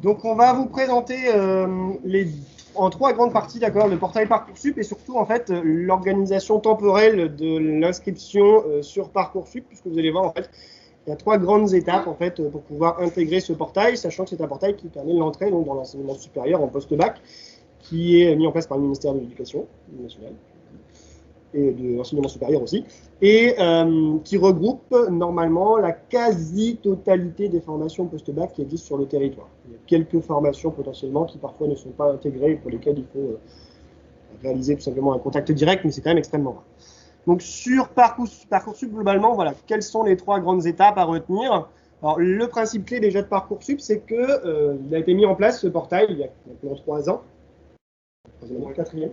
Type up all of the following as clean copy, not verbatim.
Donc on va vous présenter en 3 grandes parties, d'accord, le portail Parcoursup et surtout en fait l'organisation temporelle de l'inscription sur Parcoursup, puisque vous allez voir en fait il y a 3 grandes étapes en fait pour pouvoir intégrer ce portail, sachant que c'est un portail qui permet l'entrée donc dans l'enseignement supérieur en post-bac, qui est mis en place par le ministère de l'Éducation nationale et de l'enseignement supérieur aussi, et qui regroupe normalement la quasi-totalité des formations post-bac qui existent sur le territoire. Il y a quelques formations potentiellement qui parfois ne sont pas intégrées et pour lesquelles il faut réaliser tout simplement un contact direct, mais c'est quand même extrêmement rare. Donc sur Parcoursup, globalement, voilà, quelles sont les 3 grandes étapes à retenir? Alors le principe clé déjà de Parcoursup, c'est que il a été mis en place ce portail il y a maintenant 3 ans, le 4e.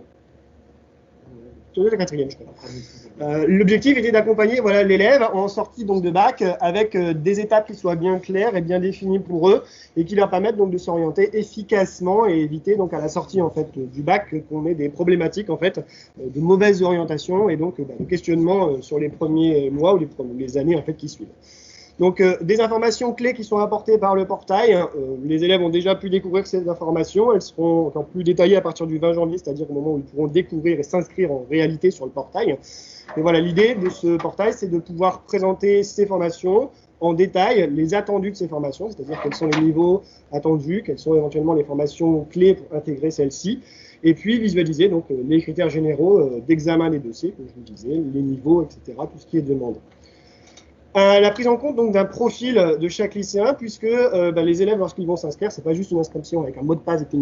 L'objectif était d'accompagner l'élève en sortie donc de bac avec des étapes qui soient bien claires et bien définies pour eux et qui leur permettent donc de s'orienter efficacement et éviter donc à la sortie en fait du bac qu'on ait des problématiques en fait de mauvaise orientation et donc de questionnement sur les premiers mois ou les années en fait qui suivent. Donc, des informations clés qui sont apportées par le portail. Les élèves ont déjà pu découvrir ces informations. Elles seront encore plus détaillées à partir du 20 janvier, c'est-à-dire au moment où ils pourront découvrir et s'inscrire en réalité sur le portail. Et voilà, l'idée de ce portail, c'est de pouvoir présenter ces formations en détail, les attendus de ces formations, c'est-à-dire quels sont les niveaux attendus, quelles sont éventuellement les formations clés pour intégrer celles-ci, et puis visualiser donc les critères généraux d'examen des dossiers, comme je vous disais, les niveaux, etc., tout ce qui est demandé. La prise en compte donc d'un profil de chaque lycéen, puisque les élèves, lorsqu'ils vont s'inscrire, c'est pas juste une inscription avec un mot de passe et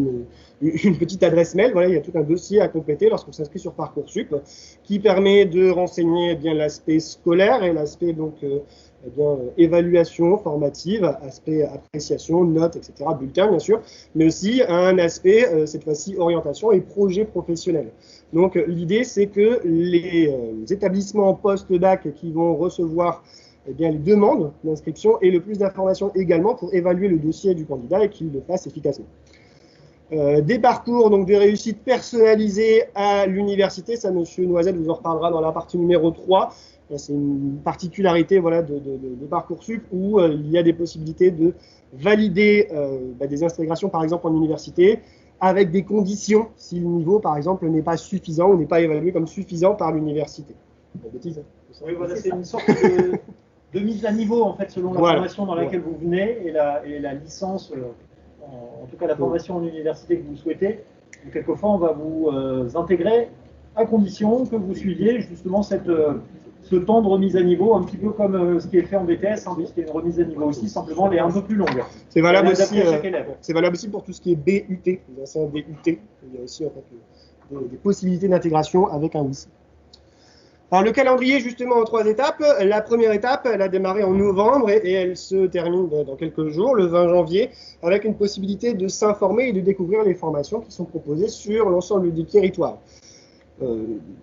une petite adresse mail. Voilà, il y a tout un dossier à compléter lorsqu'on s'inscrit sur Parcoursup, qui permet de renseigner bien l'aspect scolaire et l'aspect donc évaluation formative, aspect appréciation, notes, etc., bulletin bien sûr, mais aussi un aspect cette fois-ci orientation et projet professionnel. Donc l'idée c'est que les établissements post-bac qui vont recevoir les demandes d'inscription et le plus d'informations également pour évaluer le dossier du candidat et qu'il le fasse efficacement. Des parcours, donc des réussites personnalisées à l'université, ça M. Noisette vous en reparlera dans la partie numéro 3. C'est une particularité de Parcoursup où il y a des possibilités de valider des intégrations par exemple en université avec des conditions si le niveau par exemple n'est pas suffisant ou n'est pas évalué comme suffisant par l'université. Bêtise, hein. Oui, voilà, c'est une sorte de mise à niveau en fait selon la formation dans laquelle vous venez et la licence, en tout cas la formation en université que vous souhaitez. Donc, quelquefois on va vous intégrer à condition que vous suiviez justement ce temps de remise à niveau, un petit peu comme ce qui est fait en BTS, hein, puisqu'il y a une remise à niveau aussi, simplement elle est un peu plus longue. C'est valable aussi pour tout ce qui est BUT, les anciens DUT. Il y a aussi en fait des possibilités d'intégration avec un lycée. Alors le calendrier justement en 3 étapes. La première étape, elle a démarré en novembre et elle se termine dans quelques jours, le 20 janvier, avec une possibilité de s'informer et de découvrir les formations qui sont proposées sur l'ensemble du territoire.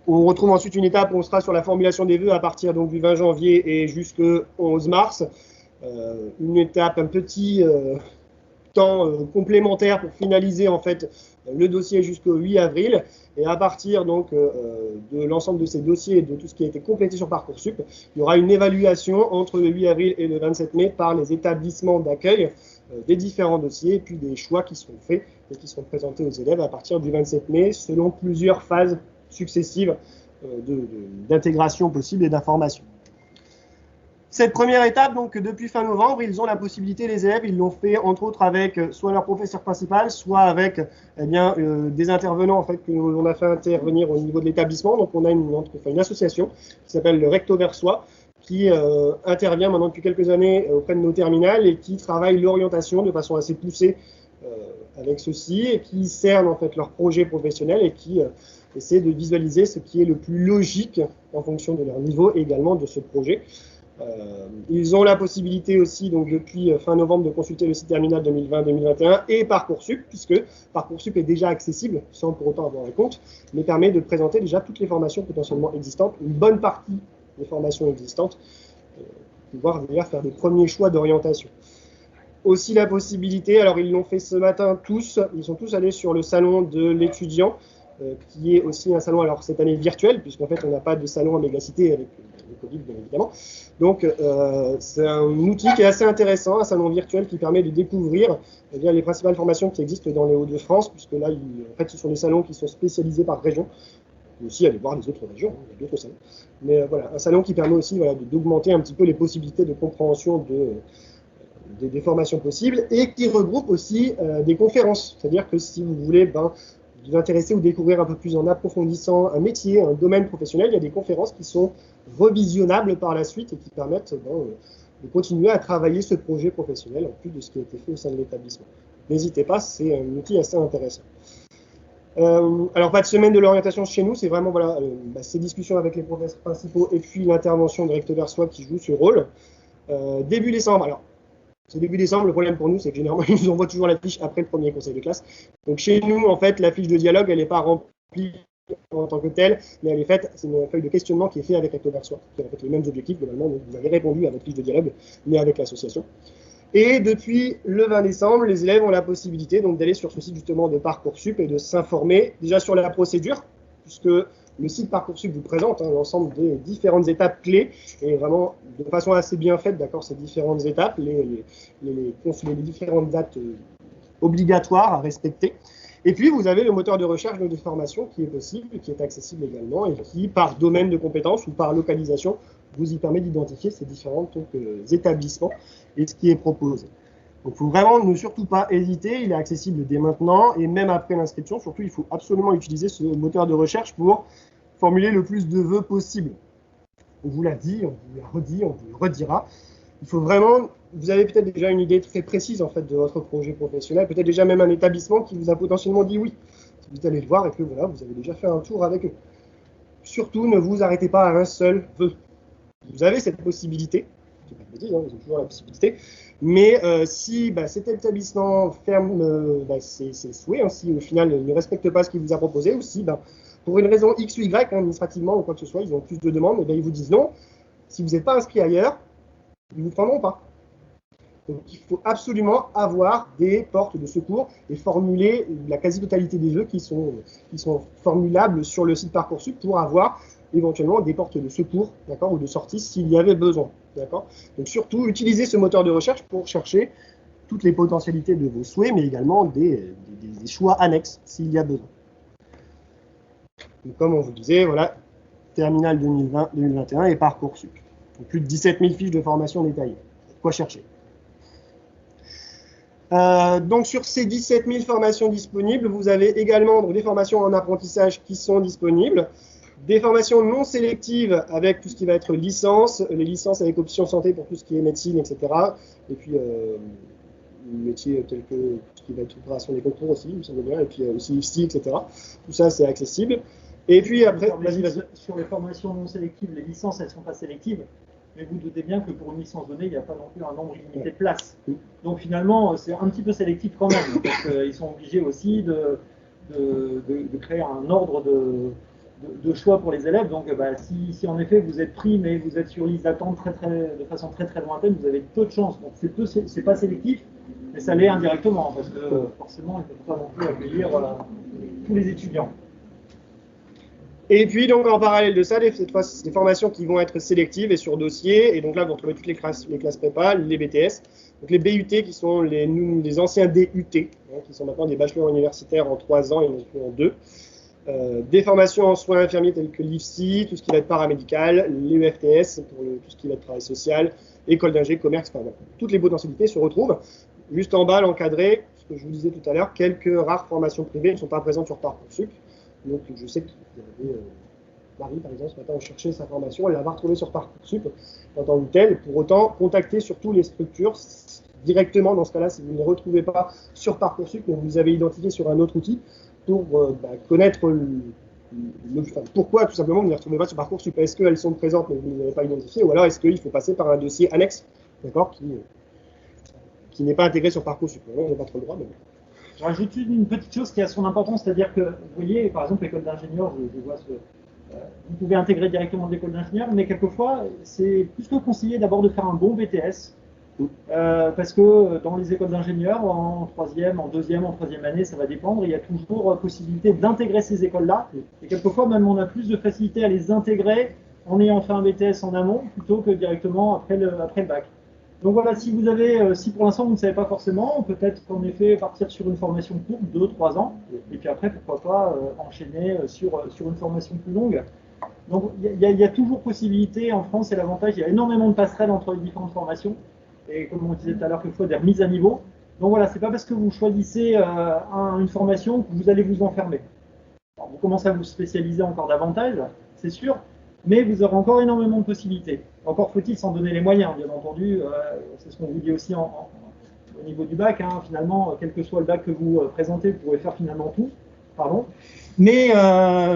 On retrouve ensuite une étape où on sera sur la formulation des vœux à partir donc, du 20 janvier et jusqu'au 11 mars. Une étape, un petit temps complémentaire pour finaliser en fait le dossier jusqu'au 8 avril. Et à partir donc de l'ensemble de ces dossiers et de tout ce qui a été complété sur Parcoursup, il y aura une évaluation entre le 8 avril et le 27 mai par les établissements d'accueil des différents dossiers et puis des choix qui seront faits et qui seront présentés aux élèves à partir du 27 mai selon plusieurs phases successives d'intégration possible et d'information. Cette première étape, donc depuis fin novembre, ils ont la possibilité, les élèves, ils l'ont fait entre autres avec soit leur professeur principal, soit avec des intervenants en fait, que l'on a fait intervenir au niveau de l'établissement. Donc on a une association qui s'appelle le Recto Versois, qui intervient maintenant depuis quelques années auprès de nos terminales et qui travaille l'orientation de façon assez poussée avec ceux-ci et qui cernent en fait leur projet professionnel et qui essaient de visualiser ce qui est le plus logique en fonction de leur niveau et également de ce projet. Ils ont la possibilité aussi, donc depuis fin novembre, de consulter le site terminal 2020-2021 et Parcoursup, puisque Parcoursup est déjà accessible sans pour autant avoir un compte, mais permet de présenter déjà toutes les formations potentiellement existantes, une bonne partie des formations existantes, pouvoir déjà faire des premiers choix d'orientation. Aussi la possibilité, alors ils l'ont fait ce matin tous, ils sont tous allés sur le salon de l'étudiant, qui est aussi un salon, alors cette année virtuel, puisqu'en fait on n'a pas de salon à Mégacité avec le Covid bien évidemment. Donc c'est un outil qui est assez intéressant, un salon virtuel qui permet de découvrir les principales formations qui existent dans les Hauts-de-France, puisque là en fait ce sont des salons qui sont spécialisés par région. On peut aussi aller voir les autres régions, il y a d'autres salons. Mais voilà, un salon qui permet aussi d'augmenter un petit peu les possibilités de compréhension des formations possibles et qui regroupe aussi des conférences. C'est-à-dire que si vous voulez vous intéresser ou découvrir un peu plus en approfondissant un métier, un domaine professionnel, il y a des conférences qui sont revisionnables par la suite et qui permettent de continuer à travailler ce projet professionnel en plus de ce qui a été fait au sein de l'établissement. N'hésitez pas, c'est un outil assez intéressant. Alors, pas de semaine de l'orientation chez nous, c'est vraiment ces discussions avec les professeurs principaux et puis l'intervention de Recto Versoix qui joue ce rôle. Début décembre, alors c'est début décembre, le problème pour nous c'est que généralement ils nous envoient toujours la fiche après le premier conseil de classe. Donc chez nous, en fait, la fiche de dialogue, elle n'est pas remplie en tant que telle, mais elle est faite, c'est une feuille de questionnement qui est faite avec Recto Versoix, qui a en fait les mêmes objectifs globalement, donc vous avez répondu à votre fiche de dialogue, mais avec l'association. Et depuis le 20 décembre, les élèves ont la possibilité donc d'aller sur ce site justement de Parcoursup et de s'informer déjà sur la procédure, puisque le site Parcoursup vous présente l'ensemble des différentes étapes clés et vraiment de façon assez bien faite, d'accord, ces différentes étapes, les différentes dates obligatoires à respecter. Et puis vous avez le moteur de recherche de formation qui est possible, qui est accessible également et qui, par domaine de compétences ou par localisation, vous y permet d'identifier ces différents établissements et ce qui est proposé. Donc, il ne faut vraiment ne surtout pas hésiter, il est accessible dès maintenant et même après l'inscription. Surtout, il faut absolument utiliser ce moteur de recherche pour formuler le plus de vœux possible. On vous l'a dit, on vous l'a redit, on vous le redira. Il faut vraiment, vous avez peut-être déjà une idée très précise en fait de votre projet professionnel, peut-être déjà même un établissement qui vous a potentiellement dit oui. Vous allez le voir et que voilà, vous avez déjà fait un tour avec eux. Surtout, ne vous arrêtez pas à un seul vœu. Vous avez cette possibilité, c'est pas de bêtises, vous avez toujours la possibilité, mais si cet établissement ferme ses souhaits, si au final ne respecte pas ce qu'il vous a proposé, ou si pour une raison X ou Y, administrativement ou quoi que ce soit, ils ont plus de demandes, et ils vous disent non, si vous n'êtes pas inscrit ailleurs, ils ne vous prendront pas. Donc il faut absolument avoir des portes de secours et formuler la quasi-totalité des vœux qui sont formulables sur le site Parcoursup pour avoir éventuellement des portes de secours, d'accord, ou de sortie s'il y avait besoin, d'accord. Donc surtout, utilisez ce moteur de recherche pour chercher toutes les potentialités de vos souhaits, mais également des choix annexes s'il y a besoin. Donc, comme on vous disait, voilà, Terminal 2020-2021 et Parcoursup. Donc, plus de 17 000 fiches de formation détaillées. Quoi chercher? Donc sur ces 17 000 formations disponibles, vous avez également des formations en apprentissage qui sont disponibles. Des formations non sélectives avec tout ce qui va être licence, les licences avec option santé pour tout ce qui est médecine, etc. Et puis, métiers tels que tout ce qui va être préparation des concours aussi, il me semble bien, et puis aussi IFSI, etc. Tout ça, c'est accessible. Et puis après, vas-y. Sur les formations non sélectives, les licences, elles ne sont pas sélectives. Mais vous doutez bien que pour une licence donnée, il n'y a pas non plus un nombre illimité de places. Donc finalement, c'est un petit peu sélectif quand même, parce qu'ils sont obligés aussi de créer un ordre de choix pour les élèves. Donc si en effet vous êtes pris, mais vous êtes sur liste d'attente de façon très très lointaine, vous avez peu de chance. Donc c'est pas sélectif, mais ça l'est indirectement, parce que forcément, ils ne peuvent pas non plus accueillir tous les étudiants. Et puis, donc, en parallèle de ça, cette fois, c'est des formations qui vont être sélectives et sur dossier. Et donc là, vous retrouvez toutes les classes prépa, les BTS. Donc, les BUT qui sont les anciens DUT, qui sont maintenant des bachelors universitaires en 3 ans et non plus en 2. Des formations en soins infirmiers telles que l'IFSI, tout ce qui va être paramédical, l'EFTS pour tout ce qui va être travail social, école d'ingé, commerce, enfin, voilà. Toutes les potentialités se retrouvent. Juste en bas, l'encadré, ce que je vous disais tout à l'heure, quelques rares formations privées ne sont pas présentes sur Parcoursup. Donc, je sais qu'il y avait Marie, par exemple, ce matin, on cherchait sa formation, elle l'a retrouvée sur Parcoursup en tant que telle. Pour autant, contactez surtout les structures directement dans ce cas-là, si vous ne les retrouvez pas sur Parcoursup, mais vous les avez identifiés sur un autre outil pour connaître pourquoi tout simplement vous ne les retrouvez pas sur Parcoursup. Est-ce qu'elles sont présentes mais vous ne les avez pas identifiées, ou alors est-ce qu'il faut passer par un dossier annexe, d'accord, qui n'est pas intégré sur Parcoursup. On n'a pas trop le droit, mais... Je rajoute une petite chose qui a son importance, c'est-à-dire que, vous voyez, par exemple, l'école d'ingénieur, je vois vous pouvez intégrer directement l'école d'ingénieur, mais quelquefois, c'est plus que conseillé d'abord de faire un bon BTS Parce que dans les écoles d'ingénieurs, en troisième, en deuxième, en troisième année, ça va dépendre, il y a toujours possibilité d'intégrer ces écoles-là. Et quelquefois, même, on a plus de facilité à les intégrer en ayant fait un BTS en amont plutôt que directement après le bac. Donc voilà, si vous avez, si pour l'instant vous ne savez pas forcément, peut-être en effet partir sur une formation courte, 2-3 ans, et puis après, pourquoi pas enchaîner sur une formation plus longue. Donc il y a toujours possibilité en France, et l'avantage, il y a énormément de passerelles entre les différentes formations, et comme on disait tout à l'heure, quelquefois des remises à niveau. Donc voilà, c'est pas parce que vous choisissez une formation que vous allez vous enfermer. Alors, vous commencez à vous spécialiser encore davantage, c'est sûr, mais vous aurez encore énormément de possibilités. Encore faut-il s'en donner les moyens, bien entendu. C'est ce qu'on vous dit aussi au niveau du bac. Hein, finalement, quel que soit le bac que vous présentez, vous pouvez faire finalement tout. Pardon. Mais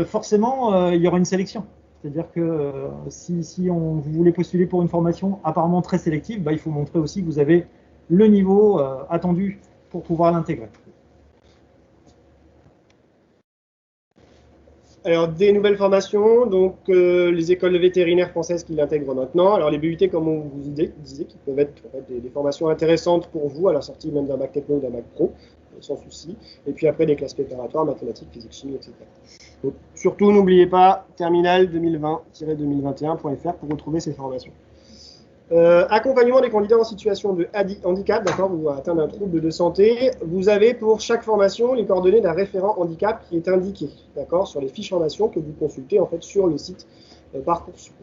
forcément, il y aura une sélection. C'est-à-dire que si vous voulez postuler pour une formation apparemment très sélective, il faut montrer aussi que vous avez le niveau attendu pour pouvoir l'intégrer. Alors, des nouvelles formations, donc les écoles vétérinaires françaises qui l'intègrent maintenant. Alors, les BUT, comme on vous disait, qui peuvent être en fait, des formations intéressantes pour vous à la sortie même d'un bac techno ou d'un bac pro, sans souci. Et puis après, des classes préparatoires, mathématiques, physique, chimie, etc. Donc, surtout, n'oubliez pas, terminal 2020-2021.fr pour retrouver ces formations. Accompagnement des candidats en situation de handicap, d'accord, ou atteindre un trouble de santé. Vous avez pour chaque formation les coordonnées d'un référent handicap qui est indiqué, d'accord, sur les fiches formation que vous consultez en fait sur le site Parcoursup.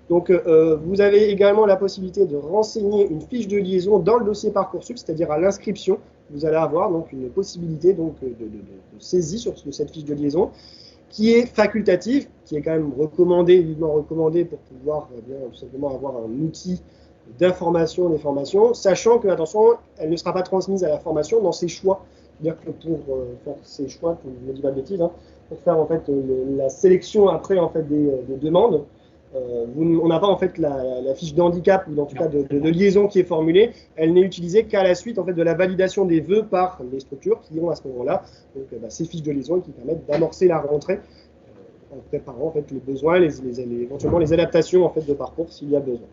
Donc, vous avez également la possibilité de renseigner une fiche de liaison dans le dossier Parcoursup, c'est-à-dire à l'inscription. Vous allez avoir donc une possibilité donc de saisie sur cette fiche de liaison, qui est facultative, qui est quand même vivement recommandée pour pouvoir bien, tout simplement avoir un outil d'information des formations, sachant que, attention, elle ne sera pas transmise à la formation dans ses choix. C'est-à-dire que pour faire ses choix, je ne dis pas de bêtises, hein, pour faire en fait la sélection après en fait des demandes, on n'a pas en fait la fiche d'handicap ou en tout cas de liaison qui est formulée. Elle n'est utilisée qu'à la suite en fait de la validation des vœux par les structures qui ont à ce moment-là donc ces fiches de liaison qui permettent d'amorcer la rentrée en préparant en fait les besoins, éventuellement les adaptations en fait de parcours s'il y a besoin.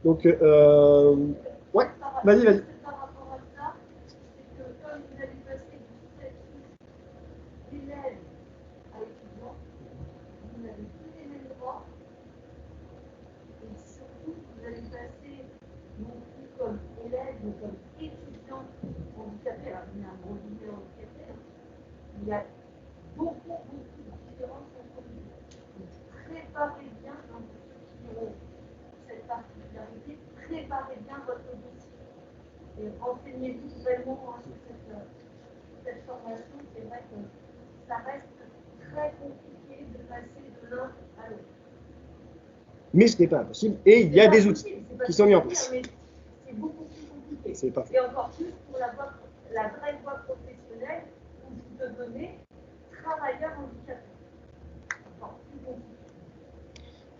Donc ouais, vas-y. Comme étudiant handicapé, alors il y a un gros milieu handicapé, il y a beaucoup de différences entre les deux. Préparez bien, donc ceux qui ont cette particularité, préparez bien votre dossier. Et renseignez-vous vraiment sur cette formation. C'est vrai que ça reste très compliqué de passer de l'un à l'autre. Mais ce n'est pas impossible, et il y a des outils qui sont mis en place. C'est beaucoup plus compliqué. Et encore plus pour la vraie voie professionnelle où vous devenez travailleur handicapé. Encore plus compliqué.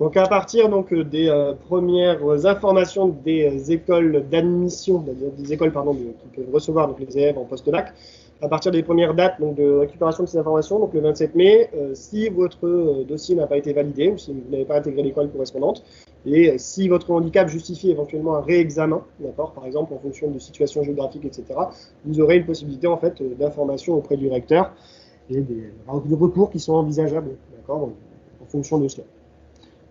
Donc à partir donc, des premières informations des écoles d'admission, des écoles qui peuvent recevoir donc, les élèves en post-bac, à partir des premières dates donc, de récupération de ces informations, donc le 27 mai, si votre dossier n'a pas été validé ou si vous n'avez pas intégré l'école correspondante, et si votre handicap justifie éventuellement un réexamen, d'accord, par exemple en fonction de situation géographique, etc., vous aurez une possibilité en fait d'information auprès du recteur et des recours qui sont envisageables, d'accord, en fonction de cela.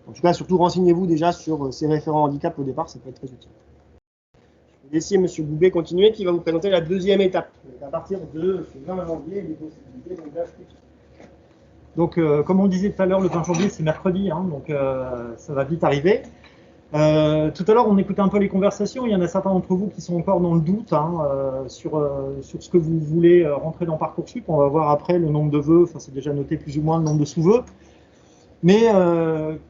En tout cas, surtout renseignez-vous déjà sur ces référents handicap au départ, ça peut être très utile. Je vais laisser M. Goubet continuer qui va vous présenter la deuxième étape. Donc, à partir de ce 20 janvier, les possibilités d'inscription. Donc, comme on disait tout à l'heure, le 20 janvier, c'est mercredi, hein, donc ça va vite arriver. Tout à l'heure, on écoutait un peu les conversations. Il y en a certains d'entre vous qui sont encore dans le doute sur ce que vous voulez rentrer dans Parcoursup. On va voir après le nombre de vœux. Enfin, c'est déjà noté plus ou moins le nombre de sous-vœux. Mais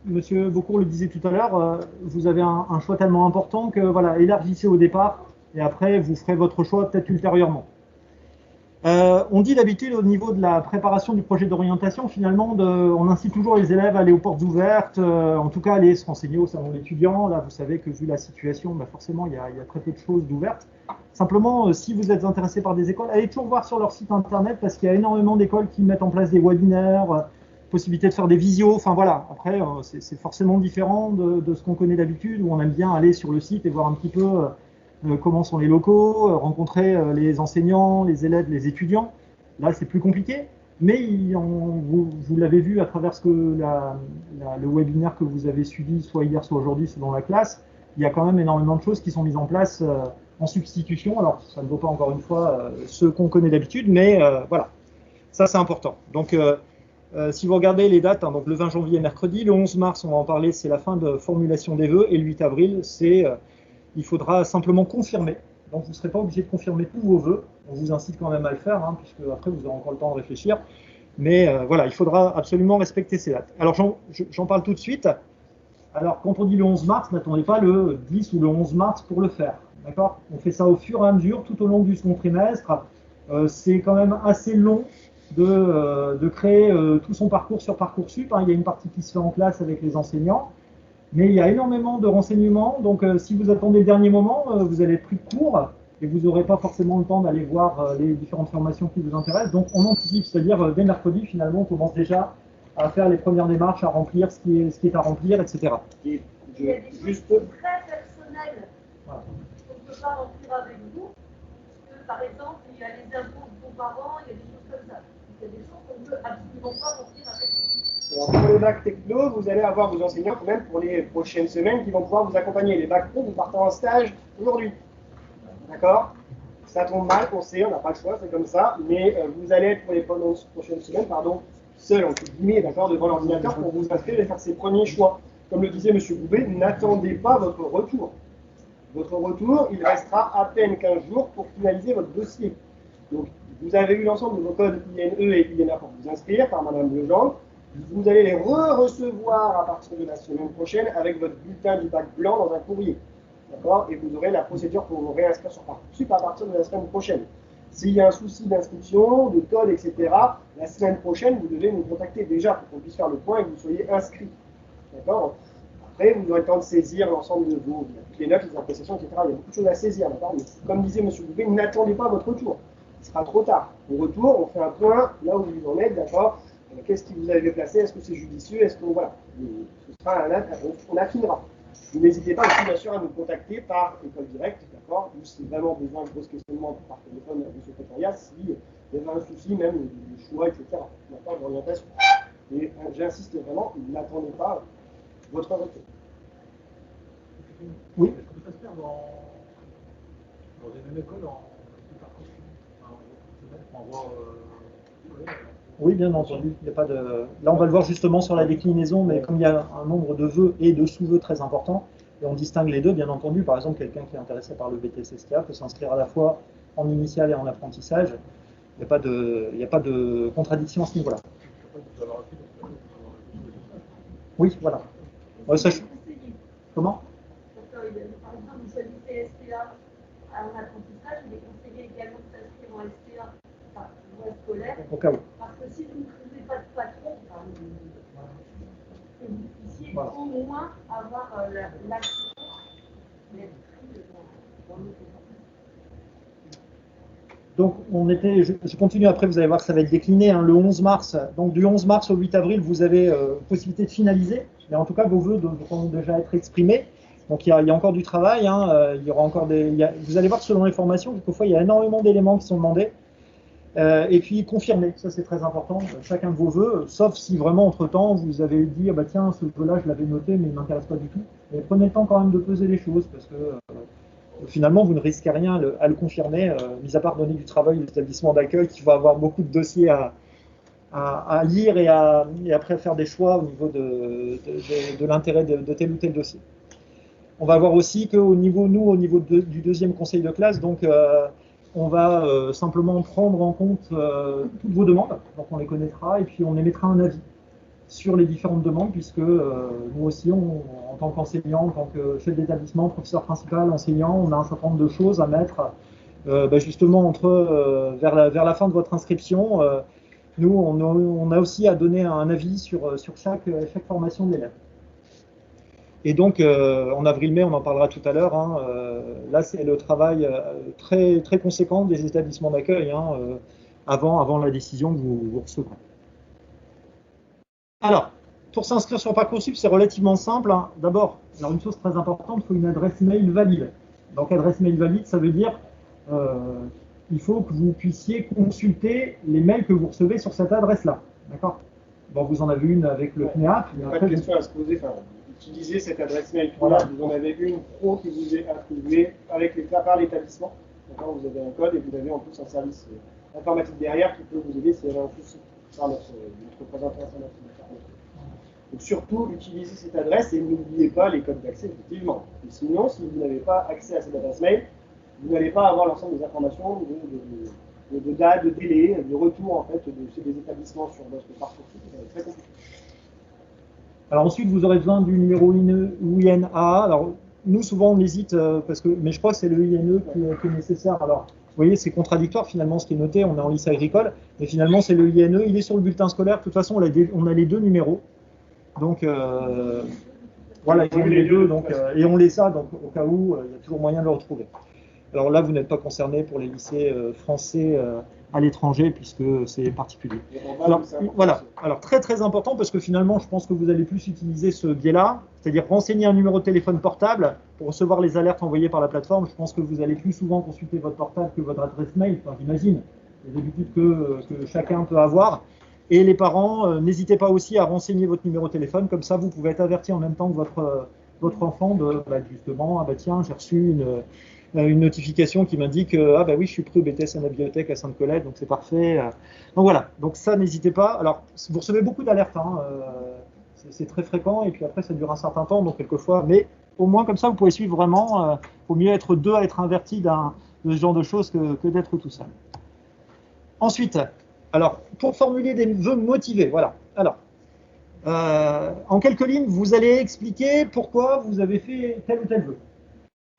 Monsieur Beaucourt le disait tout à l'heure, vous avez un choix tellement important que voilà, élargissez au départ et après vous ferez votre choix peut-être ultérieurement. On dit d'habitude au niveau de la préparation du projet d'orientation, finalement, on incite toujours les élèves à aller aux portes ouvertes, en tout cas aller se renseigner au salon d'étudiants. Là, vous savez que vu la situation, forcément, il y a très peu de choses d'ouvertes. Simplement, si vous êtes intéressé par des écoles, allez toujours voir sur leur site internet parce qu'il y a énormément d'écoles qui mettent en place des webinaires, possibilité de faire des visios, enfin voilà. Après, c'est forcément différent de ce qu'on connaît d'habitude, où on aime bien aller sur le site et voir un petit peu comment sont les locaux, rencontrer les enseignants, les élèves, les étudiants. Là, c'est plus compliqué, mais vous l'avez vu à travers le webinaire que vous avez suivi, soit hier, soit aujourd'hui, selon la classe, il y a quand même énormément de choses qui sont mises en place en substitution. Alors, ça ne vaut pas encore une fois ce qu'on connaît d'habitude, mais voilà, ça c'est important. Donc, si vous regardez les dates, hein, donc le 20 janvier mercredi, le 11 mars, on va en parler, c'est la fin de formulation des vœux, et le 8 avril, il faudra simplement confirmer. Donc vous ne serez pas obligé de confirmer tous vos vœux. On vous incite quand même à le faire, hein, puisque après vous aurez encore le temps de réfléchir. Mais voilà, il faudra absolument respecter ces dates. Alors j'en parle tout de suite. Alors quand on dit le 11 mars, n'attendez pas le 10 ou le 11 mars pour le faire. D'accord ? On fait ça au fur et à mesure, tout au long du second trimestre. C'est quand même assez long de créer tout son parcours sur Parcoursup. Hein. Il y a une partie qui se fait en classe avec les enseignants. Mais il y a énormément de renseignements, donc si vous attendez le dernier moment, vous allez être pris de court et vous n'aurez pas forcément le temps d'aller voir les différentes formations qui vous intéressent. Donc on anticipe, c'est-à-dire dès mercredi, finalement, on commence déjà à faire les premières démarches, à remplir ce qui est à remplir, etc. Il y a des choses très personnelles Voilà. qu'on ne peut pas remplir avec vous, parce que par exemple, il y a les impôts de vos parents, il y a des choses comme ça. Il y a des choses qu'on ne peut absolument pas remplir avec vous. Alors, pour le bac techno, vous allez avoir vos enseignants quand même pour les prochaines semaines qui vont pouvoir vous accompagner. Les bacs pro, vous partez en stage aujourd'hui. D'accord ? Ça tombe mal, on sait, on n'a pas le choix, c'est comme ça. Mais vous allez être pour les prochaines semaines, seul, entre guillemets, d'accord, devant l'ordinateur pour vous inscrire et faire ses premiers choix. Comme le disait M. Goubet, n'attendez pas votre retour. Votre retour, il restera à peine 15 jours pour finaliser votre dossier. Donc, vous avez eu l'ensemble de vos codes INE et INA pour vous inscrire par Mme Legendre. Vous allez les recevoir à partir de la semaine prochaine avec votre bulletin du bac blanc dans un courrier. D'accord ? Et vous aurez la procédure pour vous réinscrire sur Parcoursup à partir de la semaine prochaine. S'il y a un souci d'inscription, de code, etc., la semaine prochaine, vous devez nous contacter déjà pour qu'on puisse faire le point et que vous soyez inscrit. D'accord ? Après, vous aurez le temps de saisir l'ensemble de toutes les notes, les appréciations, etc. Il y a beaucoup de choses à saisir. D'accord ? Mais comme disait M. Goubet, n'attendez pas votre retour. Ce sera trop tard. Au retour, on fait un point là où vous en êtes, d'accord ? Qu'est-ce qui vous avez placé? Est-ce que c'est judicieux? Est-ce que voilà, ce sera on affinera. Vous n'hésitez pas aussi bien sûr à nous contacter par école directe, d'accord? Ou si vraiment besoin de gros questionnements par téléphone du secrétariat, s'il y avait un souci même du choix, etc. D'accord, d'orientation. Et j'insiste vraiment, n'attendez pas votre retour. Oui. Est-ce que ça se fait dans une même école en voir Oui, bien entendu. Il y a pas de... Là, on va le voir justement sur la déclinaison, mais comme il y a un nombre de vœux et de sous-vœux très important, et on distingue les deux, bien entendu. Par exemple, quelqu'un qui est intéressé par le BTS-STA peut s'inscrire à la fois en initial et en apprentissage. Il n'y a pas de contradiction à ce niveau-là. Oui, voilà. Ouais, ça, comment? Par exemple, vous choisissez STA en apprentissage, il est conseillé également de s'inscrire en STA, enfin, voie scolaire. Au cas où. Parce que si vous ne trouvez pas de patron, que vous puissiez Voilà. au moins avoir l'action d'être pris dans notre Donc, je continue après, vous allez voir que ça va être décliné, hein, le 11 mars. Donc, du 11 mars au 8 avril, vous avez possibilité de finaliser. Mais en tout cas, vos vœux devront déjà être exprimés. Donc, il y a encore du travail. Hein, il y aura encore vous allez voir que selon les formations, quelquefois, il y a énormément d'éléments qui sont demandés. Et puis, confirmer. Ça, c'est très important. Chacun de vos vœux, sauf si vraiment, entre-temps, vous avez dit, ah bah tiens, ce vœu-là, je l'avais noté, mais il ne m'intéresse pas du tout. Mais prenez le temps quand même de peser les choses, parce que finalement, vous ne risquez rien à le confirmer, mis à part donner du travail aux établissements d'accueil qui vont avoir beaucoup de dossiers à lire et après faire des choix au niveau de l'intérêt de tel ou tel dossier. On va voir aussi qu'au niveau, du deuxième conseil de classe, donc on va simplement prendre en compte toutes vos demandes, donc on les connaîtra et puis on émettra un avis sur les différentes demandes, puisque nous aussi, en tant qu'enseignant, en tant que chef d'établissement, professeur principal, enseignant, on a un certain nombre de choses à mettre justement vers la fin de votre inscription. Nous, on a aussi à donner un avis sur chaque formation de l'élève. Et donc, en avril-mai, on en parlera tout à l'heure, hein, là, c'est le travail très, très conséquent des établissements d'accueil, hein, avant la décision que vous recevrez. Alors, pour s'inscrire sur Parcoursup, c'est relativement simple, hein. D'abord, alors une chose très importante, il faut une adresse mail valide. Donc, adresse mail valide, ça veut dire il faut que vous puissiez consulter les mails que vous recevez sur cette adresse-là. D'accord? Bon, vous en avez une avec le CNEAP. Il n'y a pas de question à se poser. Enfin, utilisez cette adresse mail. Voilà. Vous en avez une pro qui vous est attribuée par l'établissement. D'accord, vous avez un code et vous avez en plus un service informatique derrière qui peut vous aider si vous avez un souci par notre représentant informatique. Donc surtout, utilisez cette adresse et n'oubliez pas les codes d'accès, effectivement. Et sinon, si vous n'avez pas accès à cette adresse mail, vous n'allez pas avoir l'ensemble des informations de date, de délai, de retour en fait des établissements sur votre parcours. Ça va être très compliqué. Alors ensuite, vous aurez besoin du numéro INA. Alors nous, souvent, on hésite, mais je crois que c'est le INE qui est nécessaire. Alors, vous voyez, c'est contradictoire finalement ce qui est noté. On est en lycée agricole, mais finalement, c'est le INE. Il est sur le bulletin scolaire. De toute façon, on a les deux numéros. Donc, voilà, il y a les deux. Donc, et on les a, donc au cas où, il y a toujours moyen de le retrouver. Alors là, vous n'êtes pas concerné pour les lycées français à l'étranger, puisque c'est particulier. Alors, voilà. Alors, très très important, parce que finalement, je pense que vous allez plus utiliser ce biais-là, c'est-à-dire renseigner un numéro de téléphone portable pour recevoir les alertes envoyées par la plateforme. Je pense que vous allez plus souvent consulter votre portable que votre adresse mail, enfin, j'imagine, les habitudes que chacun peut avoir. Et les parents, n'hésitez pas aussi à renseigner votre numéro de téléphone, comme ça vous pouvez être averti en même temps que votre enfant de, justement, tiens, j'ai reçu une notification qui m'indique oui, je suis pris au BTS à la bibliothèque à Sainte-Colette, donc c'est parfait. Donc voilà, donc ça, n'hésitez pas. Alors, vous recevez beaucoup d'alertes, hein, c'est très fréquent, et puis après, ça dure un certain temps, donc quelquefois, mais au moins comme ça, vous pouvez suivre vraiment. Il vaut mieux être deux à être averti de ce genre de choses que d'être tout seul. Ensuite, alors, pour formuler des vœux motivés, voilà. Alors, en quelques lignes, vous allez expliquer pourquoi vous avez fait tel ou tel vœu.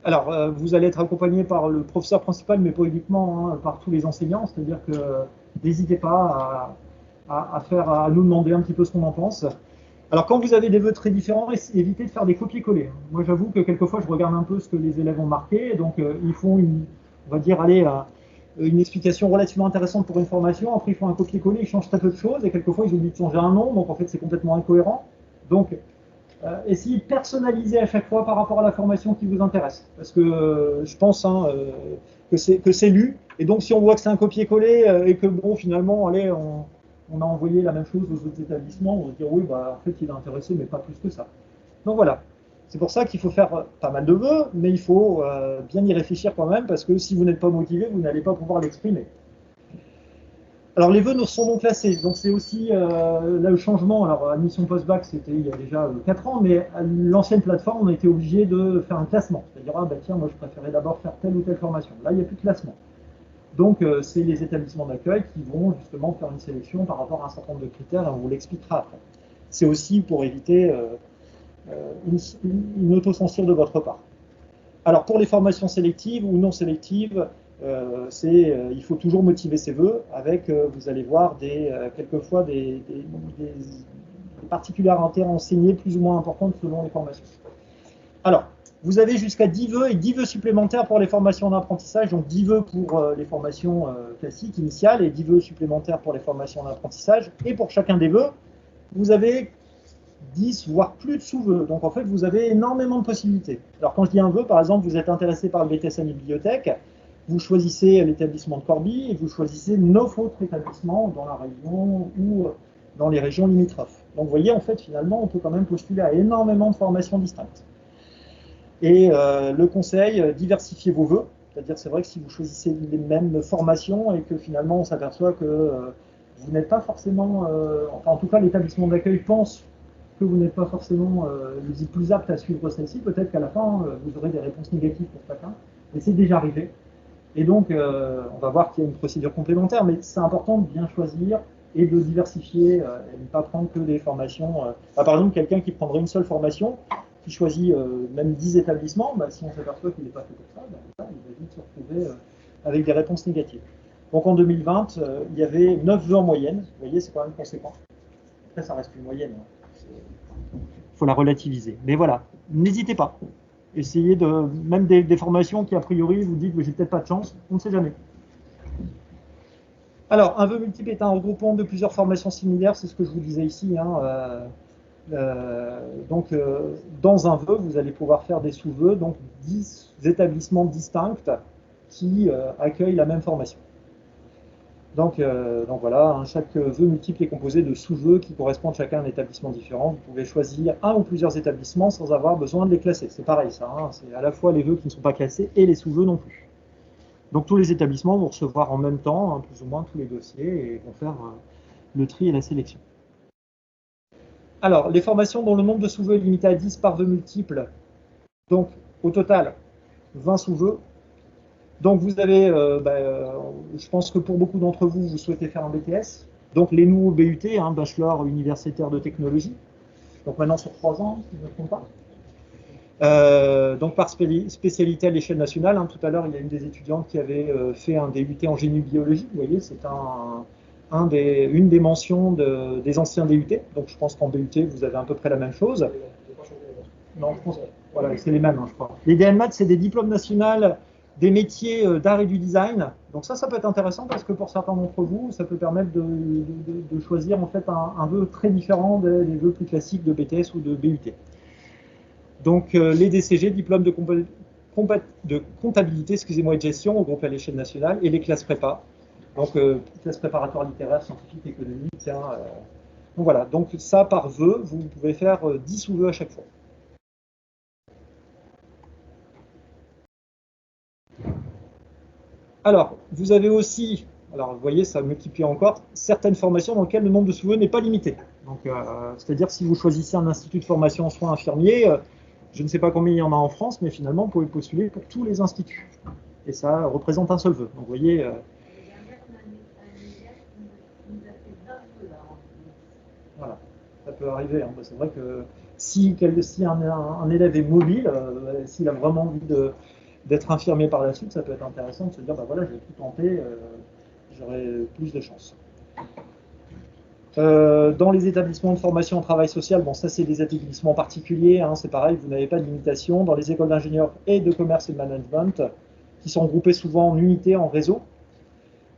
Alors, vous allez être accompagné par le professeur principal, mais pas uniquement, hein, par tous les enseignants, c'est-à-dire que n'hésitez pas à nous demander un petit peu ce qu'on en pense. Alors, quand vous avez des vœux très différents, évitez de faire des copier-coller. Moi, j'avoue que quelquefois, je regarde un peu ce que les élèves ont marqué, donc ils font on va dire, une explication relativement intéressante pour une formation, après ils font un copier-coller, ils changent très peu de choses, et quelquefois ils oublient de changer un nom, donc en fait c'est complètement incohérent. Donc, essayez de personnaliser à chaque fois par rapport à la formation qui vous intéresse. Parce que je pense que c'est lu, et donc si on voit que c'est un copier-coller, et que bon, finalement, allez, on a envoyé la même chose aux autres établissements, on va se dire oui, en fait il est intéressé, mais pas plus que ça. Donc voilà. C'est pour ça qu'il faut faire pas mal de vœux, mais il faut bien y réfléchir quand même, parce que si vous n'êtes pas motivé, vous n'allez pas pouvoir l'exprimer. Alors les vœux nous sont donc classés, donc c'est aussi là, le changement. Alors admission post-bac, c'était il y a déjà 4 ans, mais à l'ancienne plateforme, on a été obligé de faire un classement. C'est-à-dire, tiens, moi je préférais d'abord faire telle ou telle formation. Là, il n'y a plus de classement. Donc c'est les établissements d'accueil qui vont justement faire une sélection par rapport à un certain nombre de critères, et on vous l'expliquera après. C'est aussi pour éviter une autocensure de votre part. Alors pour les formations sélectives ou non sélectives, il faut toujours motiver ses vœux avec, vous allez voir, quelquefois des particularités enseignées plus ou moins importantes selon les formations. Alors, vous avez jusqu'à 10 vœux et 10 vœux supplémentaires pour les formations d'apprentissage, donc 10 vœux pour les formations classiques, initiales, et 10 vœux supplémentaires pour les formations d'apprentissage. Et pour chacun des vœux, vous avez 10 voire plus de sous-vœux. Donc en fait, vous avez énormément de possibilités. Alors quand je dis un vœu, par exemple, vous êtes intéressé par le BTS à la bibliothèque, vous choisissez l'établissement de Corbie et vous choisissez 9 autres établissements dans la région ou dans les régions limitrophes. Donc vous voyez, en fait, finalement, on peut quand même postuler à énormément de formations distinctes. Et le conseil, diversifiez vos vœux. C'est-à-dire, c'est vrai que si vous choisissez les mêmes formations et que finalement on s'aperçoit que vous n'êtes pas forcément, enfin en tout cas l'établissement d'accueil pense que vous n'êtes pas forcément les plus aptes à suivre celle-ci, peut-être qu'à la fin vous aurez des réponses négatives pour chacun, et c'est déjà arrivé. Et donc on va voir qu'il y a une procédure complémentaire, mais c'est important de bien choisir et de diversifier et de ne pas prendre que des formations. Par exemple, quelqu'un qui prendrait une seule formation, qui choisit même 10 établissements, si on s'aperçoit qu'il n'est pas fait pour ça, il va vite se retrouver avec des réponses négatives. Donc en 2020, il y avait 9 vœux en moyenne, vous voyez, c'est quand même conséquent. Après, ça reste une moyenne. Il faut la relativiser. Mais voilà, n'hésitez pas. Essayez même des formations qui, a priori, vous dites que j'ai peut-être pas de chance, on ne sait jamais. Alors, un vœu multiple est un regroupement de plusieurs formations similaires, c'est ce que je vous disais ici. Donc, dans un vœu, vous allez pouvoir faire des sous-vœux, donc 10 établissements distincts qui accueillent la même formation. Donc voilà, chaque vœu multiple est composé de sous-vœux qui correspondent chacun à un établissement différent. Vous pouvez choisir un ou plusieurs établissements sans avoir besoin de les classer. C'est pareil ça, c'est à la fois les vœux qui ne sont pas classés et les sous-vœux non plus. Donc tous les établissements vont recevoir en même temps, plus ou moins tous les dossiers, et vont faire le tri et la sélection. Alors, les formations dont le nombre de sous-vœux est limité à 10 par vœu multiple, donc au total 20 sous-vœux. Donc vous avez, je pense que pour beaucoup d'entre vous, vous souhaitez faire un BTS, donc les nouveaux BUT, Bachelor universitaire de technologie, donc maintenant sur 3 ans, si je ne me trompe pas. Donc par spécialité à l'échelle nationale, tout à l'heure il y a une des étudiantes qui avait fait un DUT en génie biologie, vous voyez, c'est une des mentions des anciens DUT, donc je pense qu'en BUT vous avez à peu près la même chose. Non, je pense voilà, c'est les mêmes, je crois. Les DNMAT, c'est des diplômes nationaux des métiers d'art et du design. Donc ça peut être intéressant parce que pour certains d'entre vous, ça peut permettre de choisir en fait un vœu très différent des vœux plus classiques de BTS ou de BUT. Donc les DCG, diplômes de comptabilité, excusez-moi, et de gestion, regroupés à l'échelle nationale, et les classes prépa. Donc classes préparatoires littéraires, scientifiques, économiques. Donc voilà, donc ça par vœu, vous pouvez faire 10 sous-vœux à chaque fois. Alors, vous avez aussi, alors vous voyez, ça multiplie encore, certaines formations dans lesquelles le nombre de sous-vœux n'est pas limité. Donc, c'est-à-dire si vous choisissez un institut de formation en soins infirmiers, je ne sais pas combien il y en a en France, mais finalement, vous pouvez postuler pour tous les instituts. Et ça représente un seul vœu. Donc, vous voyez... Voilà, ça peut arriver. C'est vrai que si un élève est mobile, s'il a vraiment envie d'être infirmier par la suite, ça peut être intéressant de se dire, voilà, je vais tout tenter, j'aurai plus de chance. Dans les établissements de formation en travail social, ça c'est des établissements particuliers, c'est pareil, vous n'avez pas de limitation. Dans les écoles d'ingénieurs et de commerce et de management, qui sont groupées souvent en unités, en réseau.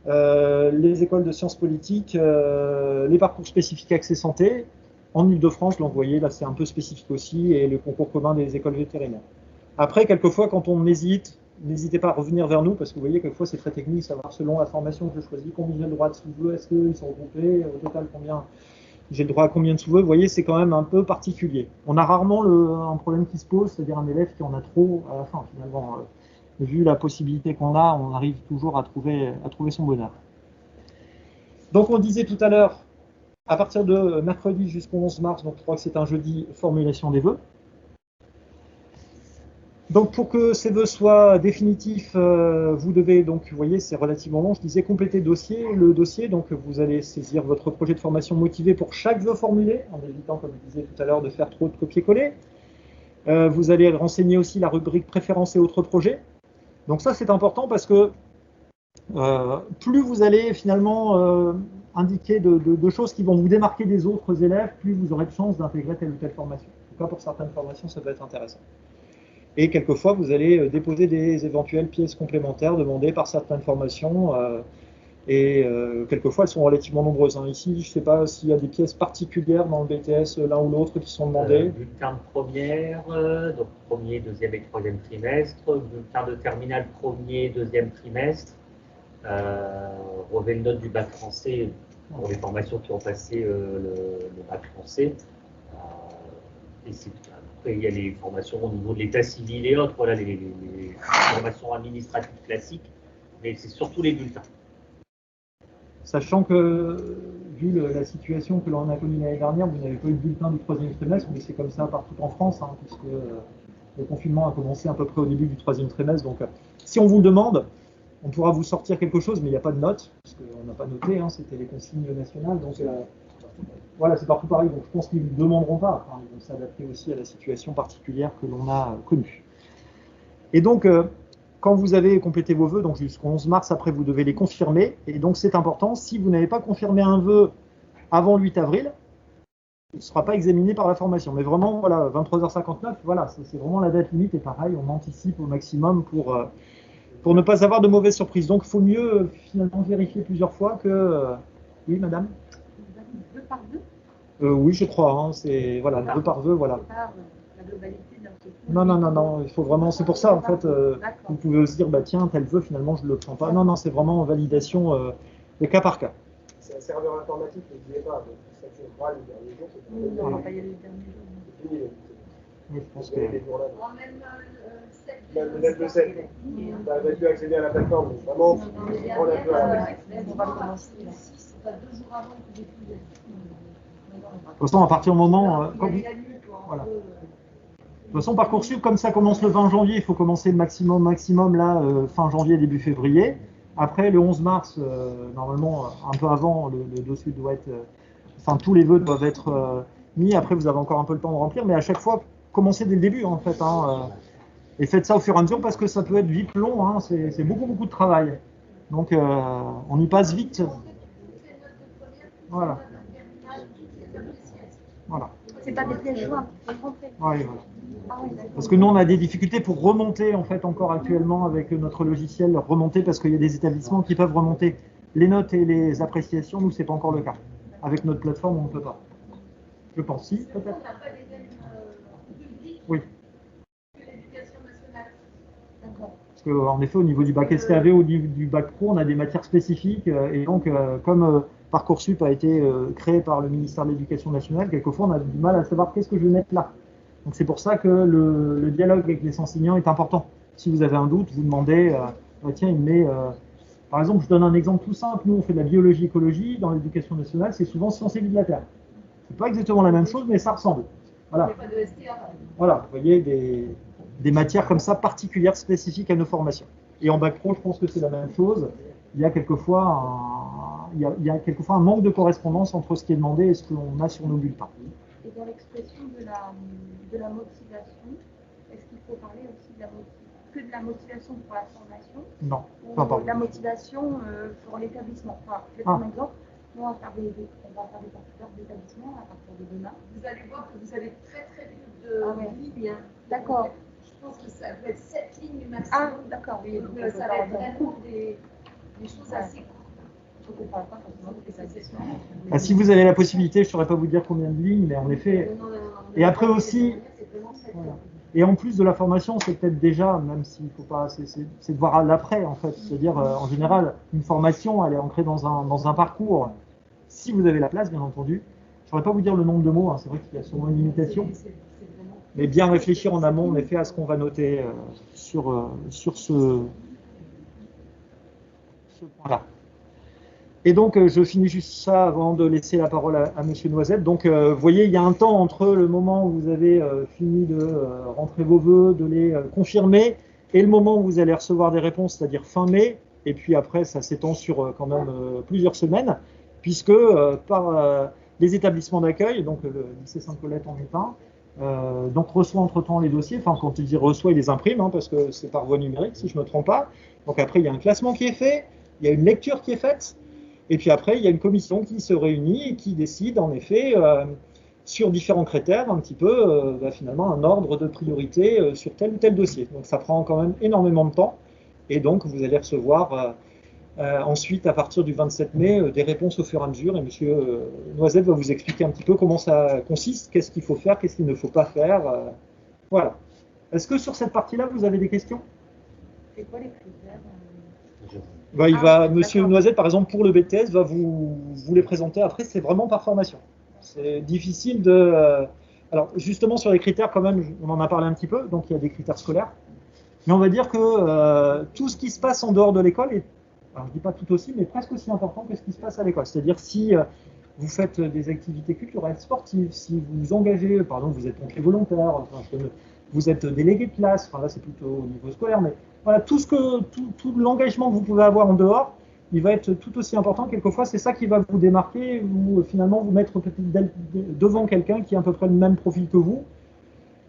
Les écoles de sciences politiques, les parcours spécifiques accès santé, en Ile-de-France, donc vous voyez, là c'est un peu spécifique aussi, et le concours commun des écoles vétérinaires. Après, quelquefois, quand on hésite, n'hésitez pas à revenir vers nous, parce que vous voyez, quelquefois, c'est très technique, savoir selon la formation que je choisis, combien j'ai le droit de sous-vœux, est-ce qu'ils sont regroupés, au total, combien j'ai le droit à combien de sous-vœux. Vous voyez, c'est quand même un peu particulier. On a rarement un problème qui se pose, c'est-à-dire un élève qui en a trop à la fin, finalement. Vu la possibilité qu'on a, on arrive toujours à trouver son bonheur. Donc, on disait tout à l'heure, à partir de mercredi jusqu'au 11 mars, donc je crois que c'est un jeudi, formulation des vœux. Donc pour que ces vœux soient définitifs, vous devez, donc vous voyez, c'est relativement long, je disais compléter le dossier, donc vous allez saisir votre projet de formation motivé pour chaque vœu formulé, en évitant, comme je disais tout à l'heure, de faire trop de copier-coller. Vous allez renseigner aussi la rubrique préférences et autres projets. Donc ça c'est important parce que plus vous allez finalement indiquer de choses qui vont vous démarquer des autres élèves, plus vous aurez de chances d'intégrer telle ou telle formation. En tout cas pour certaines formations ça peut être intéressant. Et quelquefois, vous allez déposer des éventuelles pièces complémentaires demandées par certaines formations. Quelquefois, elles sont relativement nombreuses. Ici, je ne sais pas s'il y a des pièces particulières dans le BTS, l'un ou l'autre, qui sont demandées. Bulletin de première, donc premier, deuxième et troisième trimestre. Bulletin de terminale, premier, deuxième trimestre. Relevé de notes du bac français pour les formations qui ont passé le bac français. Et c'est Après, il y a les formations au niveau de l'état civil et autres, voilà, les formations administratives classiques, mais c'est surtout les bulletins. Sachant que, vu la situation que l'on a connue l'année dernière, vous n'avez pas eu de bulletin du troisième trimestre, mais c'est comme ça partout en France, puisque le confinement a commencé à peu près au début du troisième trimestre. Donc, si on vous le demande, on pourra vous sortir quelque chose, mais il n'y a pas de notes, parce qu'on n'a pas noté, c'était les consignes nationales. Donc, voilà, c'est partout pareil, donc je pense qu'ils ne demanderont pas. Ils vont s'adapter aussi à la situation particulière que l'on a connue. Et donc, quand vous avez complété vos vœux, donc jusqu'au 11 mars, après vous devez les confirmer. Et donc c'est important, si vous n'avez pas confirmé un vœu avant le 8 avril, il ne sera pas examiné par la formation. Mais vraiment, voilà, 23h59, voilà, c'est vraiment la date limite. Et pareil, on anticipe au maximum pour ne pas avoir de mauvaises surprises. Donc, il faut mieux finalement vérifier plusieurs fois que... Oui, madame? Deux par deux? Oui, je crois. Hein, c'est voilà, 2 par 2, voilà. La globalité d'un seul coup. Non, non, non, non, il faut vraiment. C'est pour ça, en fait, vous pouvez aussi dire, bah tiens, tel vœu, finalement, je ne le prends pas. Non, non, c'est vraiment en validation de cas par cas. C'est un serveur informatique, ne l'oubliez pas. Donc, ça tu le crois, les derniers jours, c'est Oui, on va pas y aller les derniers jours. c'est fini. Oui, je pense que. Les jours-là. Même Même le 7. Bah, va plus accéder à la plateforme. Donc, vraiment, prends la peur. on va commencer. C'est pas 2 jours avant que j'ai pu. De toute façon, à partir du moment. Voilà. De toute façon, Parcoursup, comme ça commence le 20 janvier, il faut commencer le maximum là, fin janvier, début février. Après, le 11 mars, normalement, un peu avant, le dossier doit être. Enfin, tous les vœux doivent être mis. Après, vous avez encore un peu le temps de remplir, mais à chaque fois, commencez dès le début, en fait. Hein, et faites ça au fur et à mesure parce que ça peut être vite long. Hein, c'est beaucoup de travail. Donc, on y passe vite. Voilà. Voilà. C'est pas des pièces jointes, c'est rentré. Ouais, voilà. Parce que nous, on a des difficultés pour remonter, en fait, encore actuellement avec notre logiciel, remonter, parce qu'il y a des établissements qui peuvent remonter les notes et les appréciations. Nous, c'est pas encore le cas. Avec notre plateforme, on ne peut pas. Je pense, si, peut-être. On n'a pas les mêmes publics Oui. que l'éducation nationale. D'accord. Parce qu'en effet, au niveau du bac STAV, au niveau du bac pro, on a des matières spécifiques. Et donc, comme Parcoursup a été créé par le ministère de l'Éducation nationale, quelquefois, on a du mal à savoir qu'est-ce que je vais mettre là. Donc, c'est pour ça que le dialogue avec les enseignants est important. Si vous avez un doute, vous demandez, tiens, il met... par exemple, je donne un exemple tout simple. Nous, on fait de la biologie-écologie. Dans l'éducation nationale, c'est souvent sciences et vie de la Terre. C'est pas exactement la même chose, mais ça ressemble. Voilà. Il n'y a pas de STA. Voilà, vous voyez, des matières comme ça particulières, spécifiques à nos formations. Et en bac pro, je pense que c'est la même chose. Il y a quelquefois un manque de correspondance entre ce qui est demandé et ce que l'on a sur nos bulletins. Et dans l'expression de la motivation, est-ce qu'il faut parler aussi que de la motivation pour la formation? Non, pas de la motivation pour l'établissement. Enfin, je vais prendre un exemple. Nous, on va faire des conférences d'établissement à partir de demain. Vous allez voir que vous avez très peu de lignes. D'accord. Je pense que ça peut être 7 lignes maximum. Ah, d'accord. Oui, donc ça va être vraiment des choses assez courtes. Si vous avez la possibilité, je ne saurais pas vous dire combien de lignes, mais en effet. Et après aussi, voilà. Et en plus de la formation, c'est peut-être déjà, même s'il ne faut pas, c'est de voir à l'après en fait. C'est-à-dire, en général, une formation, elle est ancrée dans un parcours. Si vous avez la place, bien entendu. Je ne saurais pas vous dire le nombre de mots, hein, c'est vrai qu'il y a souvent une limitation. Mais bien réfléchir en amont, en effet, à ce qu'on va noter sur ce point-là. Et donc, je finis juste ça avant de laisser la parole à Monsieur Noisette. Donc, vous voyez, il y a un temps entre le moment où vous avez fini de rentrer vos vœux, de les confirmer, et le moment où vous allez recevoir des réponses, c'est-à-dire fin mai. Et puis après, ça s'étend sur quand même plusieurs semaines, puisque par les établissements d'accueil, donc le lycée Sainte-Colette en est un, donc reçoit entre-temps les dossiers. Enfin, quand il dit reçoit, il les imprime, hein, parce que c'est par voie numérique, si je ne me trompe pas. Donc après, il y a un classement qui est fait, il y a une lecture qui est faite. Et puis après, il y a une commission qui se réunit et qui décide en effet sur différents critères un petit peu finalement un ordre de priorité sur tel ou tel dossier. Donc ça prend quand même énormément de temps et donc vous allez recevoir ensuite à partir du 27 mai des réponses au fur et à mesure et Monsieur Noisette va vous expliquer un petit peu comment ça consiste, qu'est-ce qu'il faut faire, qu'est-ce qu'il ne faut pas faire. Voilà. Est-ce que sur cette partie-là vous avez des questions? C'est quoi les critères? Monsieur Noisette, par exemple, pour le BTS, va vous les présenter après. C'est vraiment par formation. C'est difficile de... alors, justement, sur les critères, quand même, on en a parlé un petit peu. Donc, il y a des critères scolaires. Mais on va dire que tout ce qui se passe en dehors de l'école est, alors, je ne dis pas tout aussi, mais presque aussi important que ce qui se passe à l'école. C'est-à-dire, si vous faites des activités culturelles, sportives, si vous vous engagez, par exemple, vous êtes pompier volontaire, enfin, vous êtes délégué de classe, enfin là, c'est plutôt au niveau scolaire, mais voilà, tout l'engagement que vous pouvez avoir en dehors, il va être tout aussi important. Quelquefois, c'est ça qui va vous démarquer ou finalement vous mettre devant quelqu'un qui a à peu près le même profil que vous.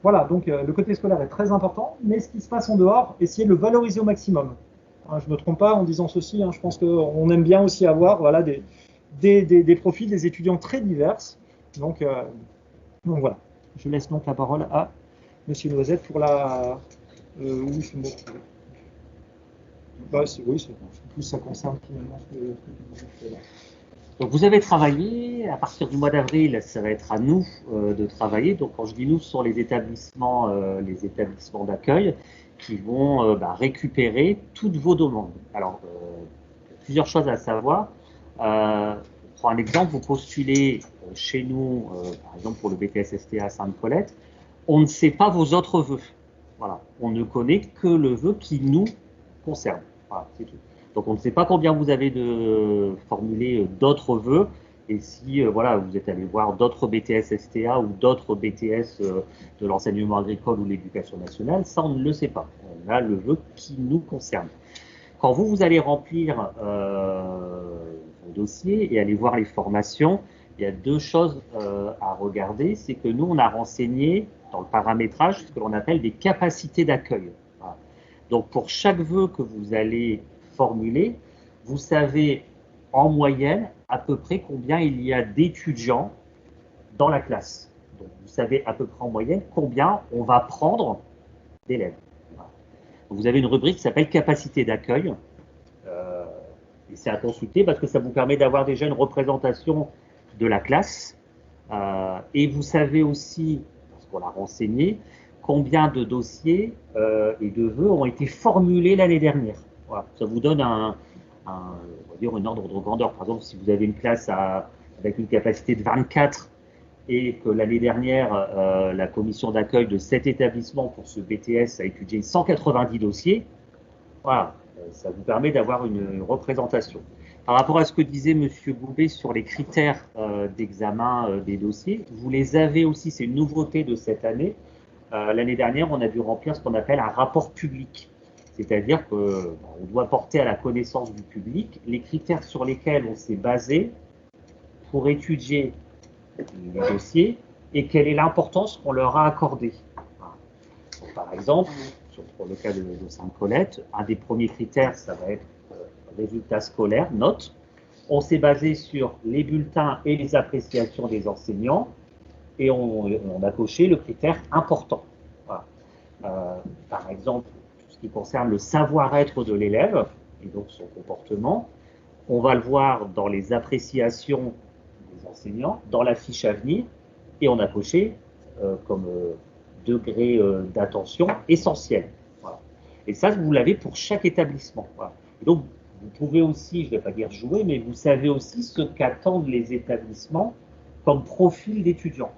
Voilà, donc le côté scolaire est très important, mais ce qui se passe en dehors, essayez de le valoriser au maximum. Hein, je ne me trompe pas en disant ceci, hein, je pense qu'on aime bien aussi avoir voilà, des profils, des étudiants très divers. Donc voilà, je laisse donc la parole à Monsieur Noisette pour la... oui, c'est bon. Bah, oui, plus ça concerne finalement ce que tu disais tout à l'heure. Donc vous avez travaillé, à partir du mois d'avril, ça va être à nous de travailler. Donc quand je dis nous, ce sont les établissements d'accueil qui vont récupérer toutes vos demandes. Alors, plusieurs choses à savoir. On prend un exemple, vous postulez chez nous, par exemple pour le BTS STA à Sainte-Colette, on ne sait pas vos autres vœux. Voilà. On ne connaît que le vœu qui nous concerne. Voilà, c'est tout. Donc on ne sait pas combien vous avez de formulé d'autres vœux et si vous êtes allé voir d'autres BTS STA ou d'autres BTS de l'enseignement agricole ou l'éducation nationale, ça on ne le sait pas. On a le vœu qui nous concerne. Quand vous allez remplir vos dossiers et aller voir les formations, il y a deux choses à regarder. C'est que nous, on a renseigné dans le paramétrage ce que l'on appelle des capacités d'accueil. Voilà. Donc pour chaque vœu que vous allez formuler, vous savez en moyenne à peu près combien il y a d'étudiants dans la classe. Donc vous savez à peu près en moyenne combien on va prendre d'élèves. Voilà. Vous avez une rubrique qui s'appelle capacité d'accueil. Et c'est à consulter parce que ça vous permet d'avoir déjà une représentation de la classe. Et vous savez aussi, parce qu'on l'a renseigné, combien de dossiers et de vœux ont été formulés l'année dernière. Voilà. Ça vous donne on va dire une ordre de grandeur. Par exemple, si vous avez une classe avec une capacité de 24 et que l'année dernière, la commission d'accueil de cet établissement pour ce BTS a étudié 190 dossiers, voilà, ça vous permet d'avoir une représentation. Par rapport à ce que disait M. Goubet sur les critères d'examen des dossiers, vous les avez aussi, c'est une nouveauté de cette année. L'année dernière, on a dû remplir ce qu'on appelle un rapport public. C'est-à-dire qu'on doit porter à la connaissance du public les critères sur lesquels on s'est basé pour étudier les dossiers et quelle est l'importance qu'on leur a accordée. Donc, par exemple, pour le cas de Sainte-Colette, un des premiers critères, ça va être résultats scolaires, notes. On s'est basé sur les bulletins et les appréciations des enseignants et on a coché le critère important. Voilà. Par exemple, tout ce qui concerne le savoir-être de l'élève et donc son comportement, on va le voir dans les appréciations des enseignants, dans la fiche à venir, et on a coché comme degré d'attention essentiel. Voilà. Et ça, vous l'avez pour chaque établissement. Voilà. Et donc, vous pouvez aussi, je ne vais pas dire jouer, mais vous savez aussi ce qu'attendent les établissements comme profil d'étudiants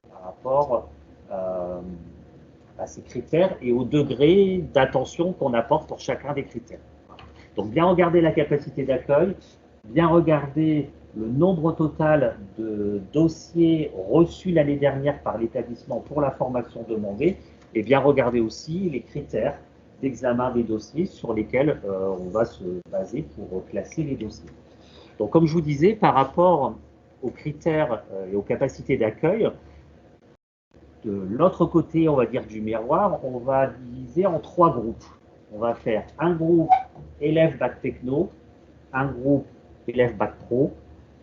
par rapport à ces critères et au degré d'attention qu'on apporte pour chacun des critères. Donc, bien regarder la capacité d'accueil, bien regarder le nombre total de dossiers reçus l'année dernière par l'établissement pour la formation demandée, et bien regarder aussi les critères d'examen des dossiers sur lesquels on va se baser pour classer les dossiers. Donc, comme je vous disais, par rapport aux critères et aux capacités d'accueil, de l'autre côté, on va dire, du miroir, on va diviser en 3 groupes. On va faire un groupe élèves bac techno, un groupe élèves bac pro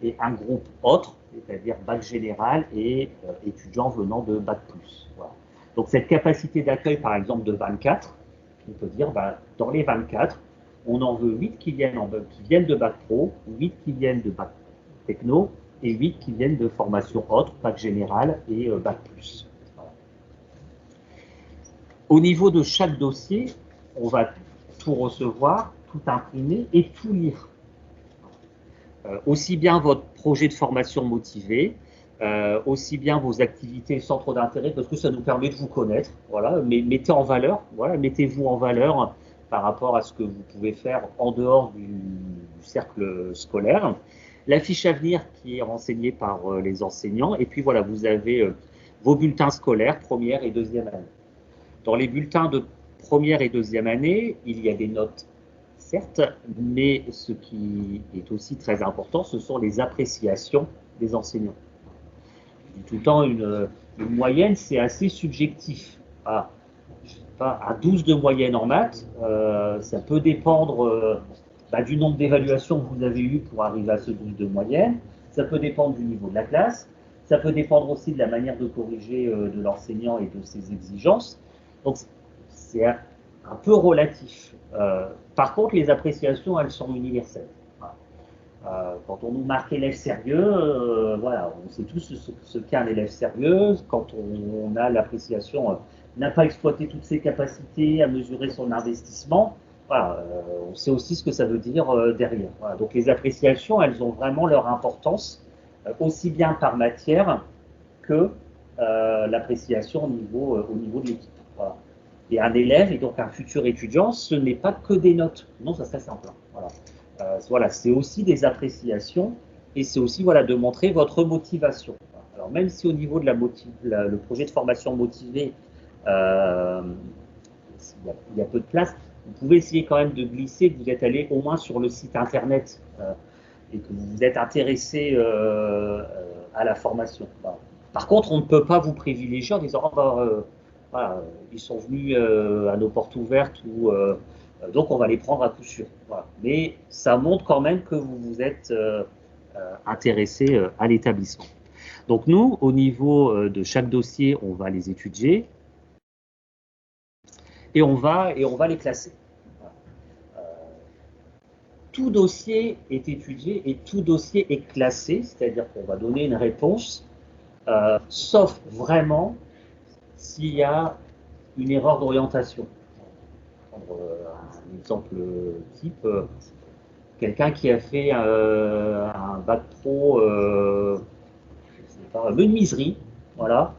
et un groupe autre, c'est-à-dire bac général et étudiants venant de bac plus. Voilà. Donc cette capacité d'accueil, par exemple, de 24, on peut dire, dans les 24, on en veut 8 qui viennent de bac pro, 8 qui viennent de bac techno et 8 qui viennent de formation autre, bac général et bac plus. Voilà. Au niveau de chaque dossier, on va tout recevoir, tout imprimer et tout lire. Aussi bien votre projet de formation motivé, aussi bien vos activités centres d'intérêt, parce que ça nous permet de vous connaître. Voilà, mettez en valeur, voilà, mettez-vous en valeur par rapport à ce que vous pouvez faire en dehors du cercle scolaire. La fiche à venir qui est renseignée par les enseignants, et puis voilà, vous avez vos bulletins scolaires première et deuxième année. Dans les bulletins de première et deuxième année, il y a des notes, certes, mais ce qui est aussi très important, ce sont les appréciations des enseignants. Je dis tout le temps, une moyenne, c'est assez subjectif. À 12 de moyenne en maths, ça peut dépendre du nombre d'évaluations que vous avez eues pour arriver à ce 12 de moyenne, ça peut dépendre du niveau de la classe, ça peut dépendre aussi de la manière de corriger de l'enseignant et de ses exigences. Donc, c'est un peu relatif. Par contre, les appréciations, elles sont universelles. Voilà. Quand on nous marque élève sérieux, voilà, on sait tous ce qu'est un élève sérieux. Quand on a l'appréciation, n'a pas exploité toutes ses capacités à mesurer son investissement, voilà, on sait aussi ce que ça veut dire derrière. Voilà. Donc les appréciations, elles ont vraiment leur importance, aussi bien par matière que l'appréciation au niveau de l'équipe. Voilà. Et un élève et donc un futur étudiant, ce n'est pas que des notes. Non, ça serait simple. Hein. Voilà. Voilà, c'est aussi des appréciations et c'est aussi voilà, de montrer votre motivation. Alors même si au niveau de le projet de formation motivé, il y a peu de place, vous pouvez essayer quand même de glisser que vous êtes allé au moins sur le site internet et que vous vous êtes intéressé à la formation. Voilà. Par contre, on ne peut pas vous privilégier en disant oh, voilà, ils sont venus à nos portes ouvertes ou donc on va les prendre à coup sûr. Voilà. Mais ça montre quand même que vous vous êtes intéressé à l'établissement. Donc nous, au niveau de chaque dossier, on va les étudier et on va les classer. Tout dossier est étudié et tout dossier est classé, c'est-à-dire qu'on va donner une réponse, sauf vraiment s'il y a une erreur d'orientation. Un exemple type, quelqu'un qui a fait un bac pro menuiserie, voilà,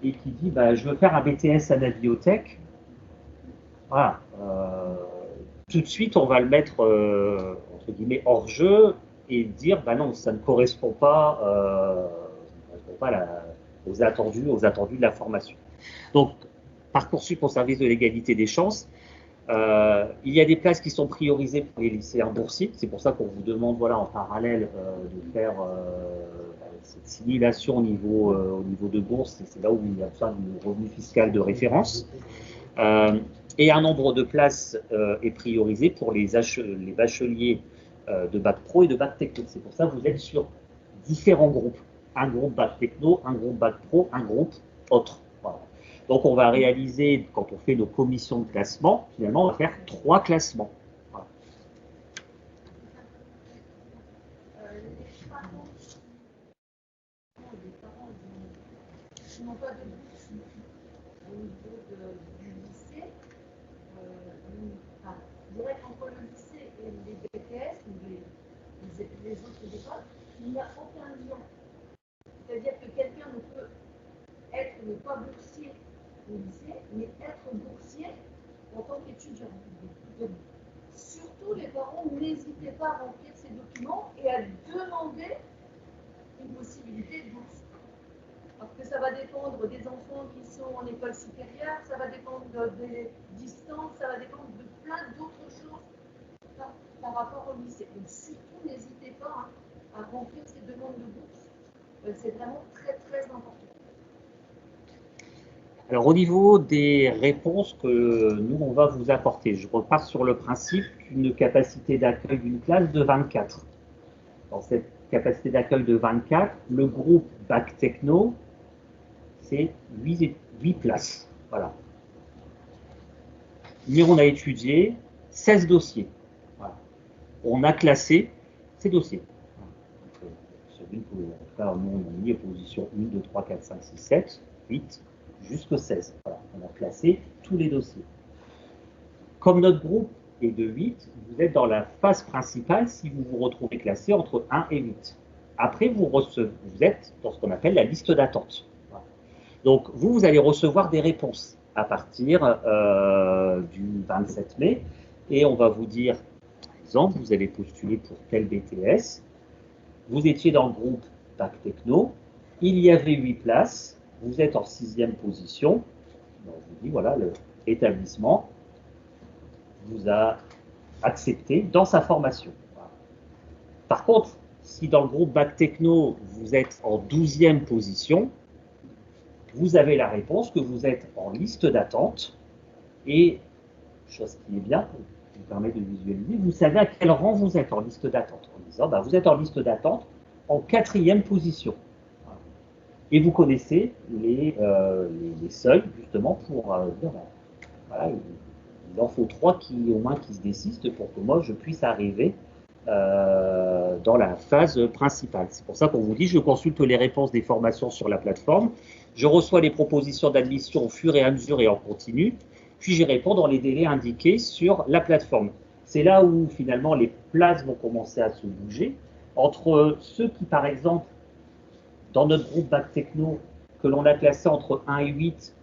et qui dit bah, je veux faire un BTS à la bibliothèque. Voilà. Tout de suite, on va le mettre entre guillemets hors jeu et dire bah non, ça ne correspond pas, aux attendus de la formation. Donc, Parcoursup au service de l'égalité des chances. Il y a des places qui sont priorisées pour les lycéens boursiers. C'est pour ça qu'on vous demande, voilà, en parallèle, de faire cette simulation au niveau de bourse. C'est là où il y a besoin du revenu fiscal de référence. Et un nombre de places est priorisé pour les bacheliers de bac pro et de bac techno. C'est pour ça que vous êtes sur différents groupes. Un groupe bac techno, un groupe bac pro, un groupe autre. Voilà. Donc on va réaliser, quand on fait nos commissions de classement, finalement on va faire 3 classements. Voilà. Les parents qui n'ont pas de bourse au niveau du lycée, je dirais qu'entre le lycée et les BTS ou les autres écoles, il n'y a aucun lien. C'est-à-dire que quelqu'un ne peut ne pas boursier au lycée, mais être boursier en tant qu'étudiant. Donc, surtout les parents, n'hésitez pas à remplir ces documents et à demander une possibilité de bourse. Parce que ça va dépendre des enfants qui sont en école supérieure, ça va dépendre des distances, ça va dépendre de plein d'autres choses par rapport au lycée. Donc surtout, n'hésitez pas à remplir ces demandes de bourse. C'est vraiment très très important. Alors au niveau des réponses que nous on va vous apporter, je repars sur le principe d'une capacité d'accueil d'une classe de 24. Dans cette capacité d'accueil de 24, le groupe Bac Techno, c'est 8 places. Voilà. Mais on a étudié 16 dossiers. Voilà. On a classé ces dossiers. Celui que, en tout cas, nous, on a mis en position 1, 2, 3, 4, 5, 6, 7, 8, jusqu'au 16. Voilà. On a classé tous les dossiers. Comme notre groupe est de 8, vous êtes dans la phase principale si vous vous retrouvez classé entre 1 et 8. Après, vous êtes dans ce qu'on appelle la liste d'attente. Voilà. Donc, vous allez recevoir des réponses à partir du 27 mai et on va vous dire, par exemple, vous avez postulé pour tel BTS, vous étiez dans le groupe Bac Techno, il y avait 8 places, vous êtes en 6e position, on vous dit, voilà, l'établissement vous a accepté dans sa formation. Voilà. Par contre, si dans le groupe Bac Techno, vous êtes en 12e position, vous avez la réponse que vous êtes en liste d'attente et, chose qui est bien, qui vous permet de visualiser, vous savez à quel rang vous êtes en liste d'attente. En disant, bah, vous êtes en liste d'attente en 4e position. Voilà. Et vous connaissez les seuils, justement, pour dire, bah, voilà, Il en faut 3 au moins qui se décident pour que moi je puisse arriver dans la phase principale. C'est pour ça qu'on vous dit, je consulte les réponses des formations sur la plateforme, je reçois les propositions d'admission au fur et à mesure et en continu, puis j'y réponds dans les délais indiqués sur la plateforme. C'est là où finalement les places vont commencer à se bouger entre ceux qui, par exemple, dans notre groupe Bac Techno, que l'on a classé entre 1 et 8,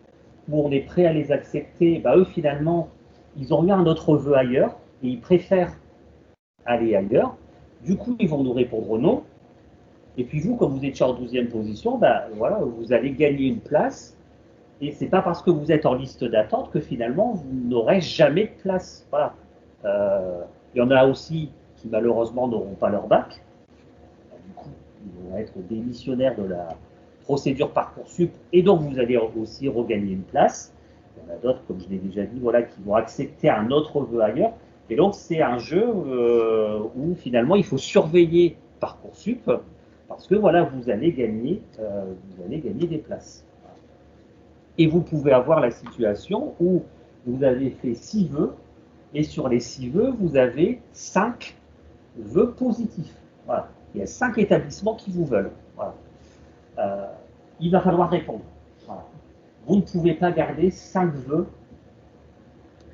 où on est prêt à les accepter, eux finalement, ils ont eu un autre vœu ailleurs et ils préfèrent aller ailleurs. Du coup, ils vont nous répondre non. Et puis vous, comme vous étiez en 12e position, voilà, vous allez gagner une place. Et c'est pas parce que vous êtes en liste d'attente que finalement, vous n'aurez jamais de place. Voilà. Il y en a aussi qui malheureusement n'auront pas leur bac. Du coup, ils vont être démissionnaires de la procédure Parcoursup. Et donc, vous allez aussi regagner une place. Il y en a d'autres, comme je l'ai déjà dit, voilà, qui vont accepter un autre vœu ailleurs. Et donc, c'est un jeu où finalement, il faut surveiller Parcoursup parce que voilà, vous allez gagner des places. Et vous pouvez avoir la situation où vous avez fait 6 vœux et sur les 6 vœux, vous avez 5 vœux positifs. Voilà. Il y a 5 établissements qui vous veulent. Voilà. Il va falloir répondre. Voilà. Vous ne pouvez pas garder 5 vœux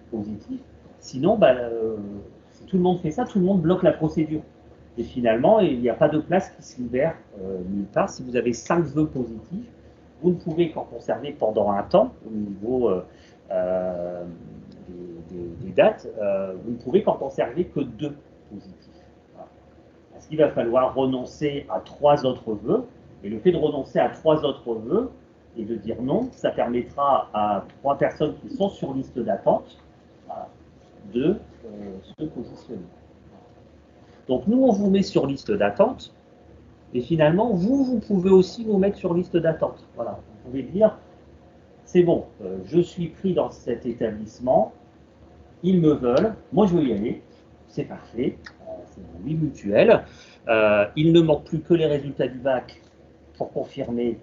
positifs. Sinon, si tout le monde fait ça, tout le monde bloque la procédure. Et finalement, il n'y a pas de place qui se libère nulle part. Si vous avez 5 vœux positifs, vous ne pouvez qu'en conserver pendant un temps, au niveau des dates, vous ne pouvez qu'en conserver que 2 positifs. Voilà. Parce qu'il va falloir renoncer à 3 autres vœux. Et le fait de renoncer à 3 autres vœux et de dire non, ça permettra à 3 personnes qui sont sur liste d'attente de se positionner. Donc nous, on vous met sur liste d'attente, et finalement, vous pouvez aussi vous mettre sur liste d'attente. Voilà. Vous pouvez dire, c'est bon, je suis pris dans cet établissement, ils me veulent, moi je veux y aller, c'est parfait, c'est un oui mutuel. Il ne manque plus que les résultats du bac pour confirmer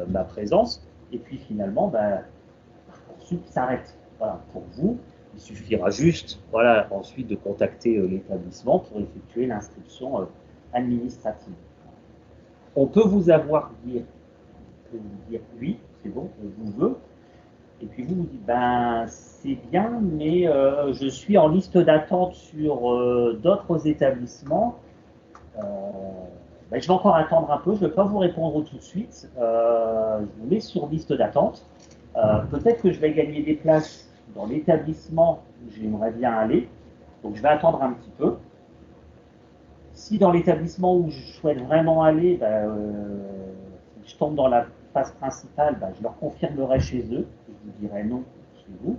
ma présence, et puis finalement, Parcoursup s'arrête. Voilà, pour vous. Il suffira juste, voilà, ensuite de contacter l'établissement pour effectuer l'inscription administrative. On peut vous dire oui, c'est bon, on vous veut. Et puis vous dites, c'est bien, mais je suis en liste d'attente sur d'autres établissements. Je vais encore attendre un peu, je ne vais pas vous répondre tout de suite. Je vous mets sur liste d'attente. Peut-être que je vais gagner des places dans l'établissement où j'aimerais bien aller, donc je vais attendre un petit peu. Si dans l'établissement où je souhaite vraiment aller, si je tombe dans la phase principale, je leur confirmerai chez eux, je vous dirai non chez vous.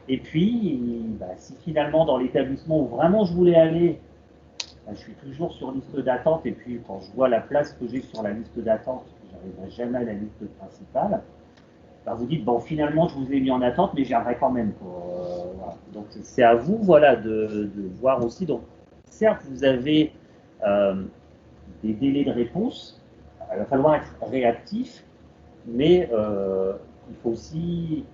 Et puis, si finalement dans l'établissement où vraiment je voulais aller, je suis toujours sur liste d'attente, et puis quand je vois la place que j'ai sur la liste d'attente, je n'arriverai jamais à la liste principale. Vous dites, finalement, je vous ai mis en attente, mais j'y arriverai quand même. Voilà. Donc, c'est à vous, voilà, de voir aussi. Donc, certes, vous avez des délais de réponse. Il va falloir être réactif, mais il faut aussi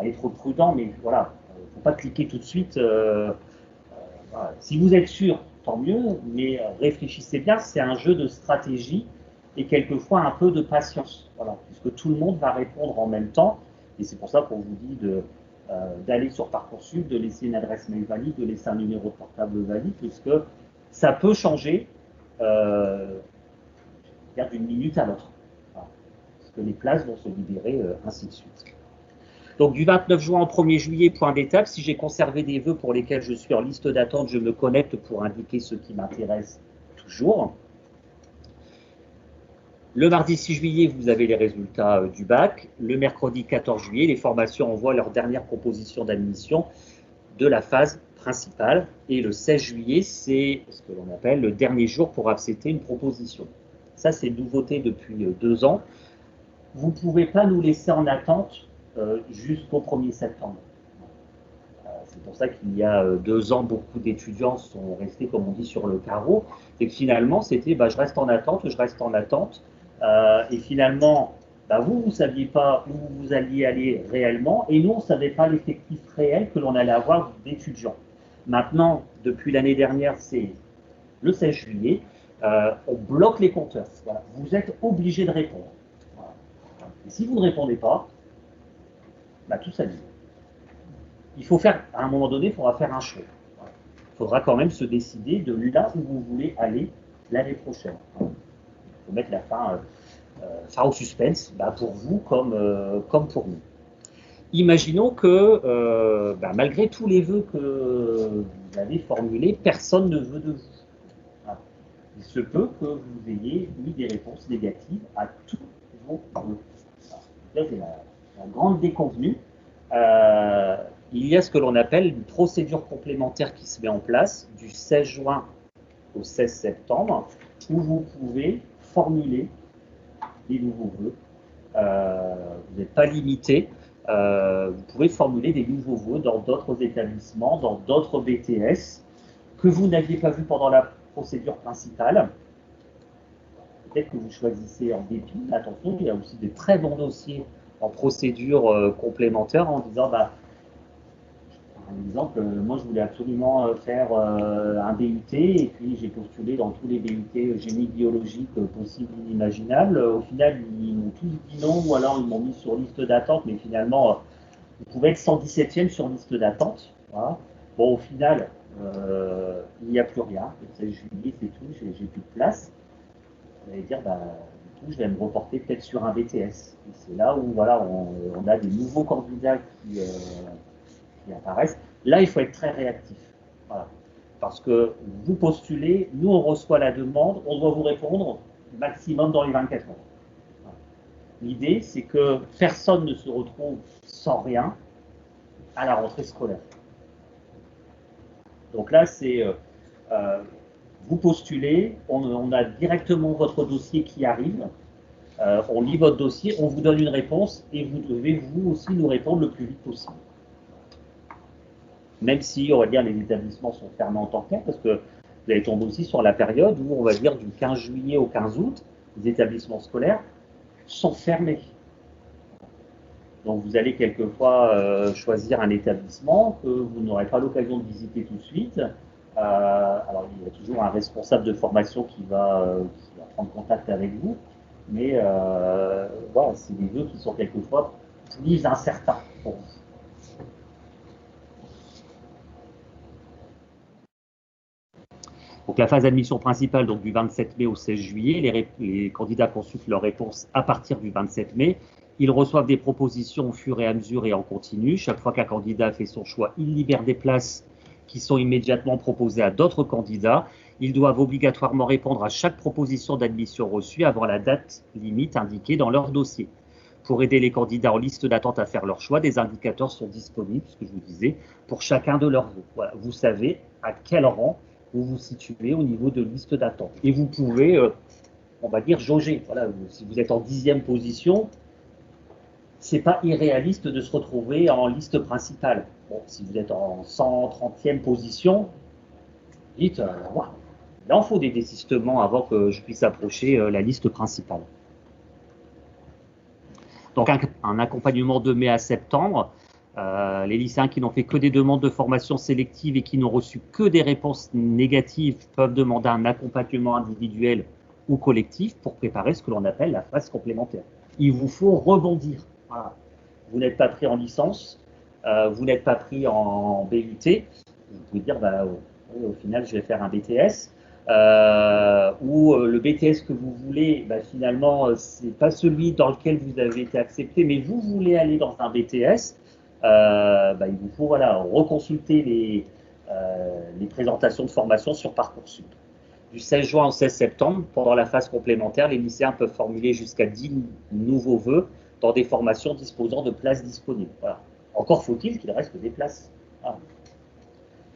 être prudent. Mais voilà, il ne faut pas cliquer tout de suite. Voilà. Si vous êtes sûr, tant mieux, mais réfléchissez bien. C'est un jeu de stratégie et quelquefois un peu de patience, voilà, puisque tout le monde va répondre en même temps, et c'est pour ça qu'on vous dit d'aller sur Parcoursup, de laisser une adresse mail valide, de laisser un numéro de portable valide, puisque ça peut changer d'une minute à l'autre, voilà, parce que les places vont se libérer, ainsi de suite. Donc du 29 juin au 1er juillet, point d'étape, si j'ai conservé des vœux pour lesquels je suis en liste d'attente, je me connecte pour indiquer ce qui m'intéresse toujours. Le mardi 6 juillet, vous avez les résultats du bac. Le mercredi 14 juillet, les formations envoient leur dernière proposition d'admission de la phase principale. Et le 16 juillet, c'est ce que l'on appelle le dernier jour pour accepter une proposition. Ça, c'est une nouveauté depuis 2 ans. Vous ne pouvez pas nous laisser en attente jusqu'au 1er septembre. C'est pour ça qu'il y a 2 ans, beaucoup d'étudiants sont restés, comme on dit, sur le carreau. Et que finalement, c'était je reste en attente, je reste en attente. Et finalement, bah vous ne saviez pas où vous alliez aller réellement, et nous, on ne savait pas l'effectif réel que l'on allait avoir d'étudiants. Maintenant, depuis l'année dernière, c'est le 16 juillet, on bloque les compteurs. Voilà. Vous êtes obligé de répondre. Voilà. Et si vous ne répondez pas, bah, tout s'annule. Il faut faire, à un moment donné, il faudra faire un choix. Voilà. Il faudra quand même se décider de là où vous voulez aller l'année prochaine. Il faut mettre la fin au suspense, bah, pour vous comme pour nous. Imaginons que, malgré tous les vœux que vous avez formulés, personne ne veut de vous. Voilà. Il se peut que vous ayez eu des réponses négatives à tous vos vœux. Là, c'est la grande déconvenue. Il y a ce que l'on appelle une procédure complémentaire qui se met en place du 16 juin au 16 septembre, où vous pouvez formuler des nouveaux vœux. Vous n'êtes pas limité. Vous pouvez formuler des nouveaux vœux dans d'autres établissements, dans d'autres BTS, que vous n'aviez pas vu pendant la procédure principale. Peut-être que vous choisissez en dépit. Attention, il y a aussi des très bons dossiers en procédure complémentaire en disant, par exemple, moi je voulais absolument faire un BUT et puis j'ai postulé dans tous les BUT génie biologique possibles et inimaginables. Au final, ils m'ont tous dit non ou alors ils m'ont mis sur liste d'attente, mais finalement, vous pouvez être 117e sur liste d'attente. Voilà. Bon, au final, il n'y a plus rien. Le 16 juillet, c'est tout, j'ai plus de place. Vous allez dire, du coup, je vais me reporter peut-être sur un BTS. Et c'est là où voilà, on a des nouveaux candidats qui apparaissent. Là, il faut être très réactif. Voilà. Parce que vous postulez, nous, on reçoit la demande, on doit vous répondre maximum dans les 24 heures. Voilà. L'idée, c'est que personne ne se retrouve sans rien à la rentrée scolaire. Donc là, c'est vous postulez, on a directement votre dossier qui arrive, on lit votre dossier, on vous donne une réponse et vous devez vous aussi nous répondre le plus vite possible. Même si, on va dire, les établissements sont fermés en tant que tel, parce que vous allez tomber aussi sur la période où, on va dire, du 15 juillet au 15 août, les établissements scolaires sont fermés. Donc vous allez quelquefois choisir un établissement que vous n'aurez pas l'occasion de visiter tout de suite. Alors il y a toujours un responsable de formation qui va prendre contact avec vous, mais voilà, c'est des vœux qui sont quelquefois plus incertains pour vous. Donc la phase d'admission principale, donc du 27 mai au 16 juillet, les candidats consultent leurs réponses à partir du 27 mai. Ils reçoivent des propositions au fur et à mesure et en continu. Chaque fois qu'un candidat fait son choix, il libère des places qui sont immédiatement proposées à d'autres candidats. Ils doivent obligatoirement répondre à chaque proposition d'admission reçue avant la date limite indiquée dans leur dossier. Pour aider les candidats en liste d'attente à faire leur choix, des indicateurs sont disponibles, ce que je vous disais, pour chacun de leurs vœux. Voilà, vous savez à quel rang vous vous situez au niveau de liste d'attente. Et vous pouvez, on va dire, jauger. Voilà, si vous êtes en 10e position, c'est pas irréaliste de se retrouver en liste principale. Bon, si vous êtes en 130e position, dites, wow, là, il faut des désistements avant que je puisse approcher la liste principale. Donc, un accompagnement de mai à septembre. Les lycéens qui n'ont fait que des demandes de formation sélective et qui n'ont reçu que des réponses négatives peuvent demander un accompagnement individuel ou collectif pour préparer ce que l'on appelle la phase complémentaire. Il vous faut rebondir. Voilà. Vous n'êtes pas pris en licence, vous n'êtes pas pris en BUT. Vous pouvez dire, au final, je vais faire un BTS. Ou le BTS que vous voulez, finalement, c'est pas celui dans lequel vous avez été accepté, mais vous voulez aller dans un BTS. Il vous faut reconsulter les présentations de formation sur Parcoursup. Du 16 juin au 16 septembre, pendant la phase complémentaire, les lycéens peuvent formuler jusqu'à 10 nouveaux vœux dans des formations disposant de places disponibles. Voilà. Encore faut-il qu'il reste des places. Voilà.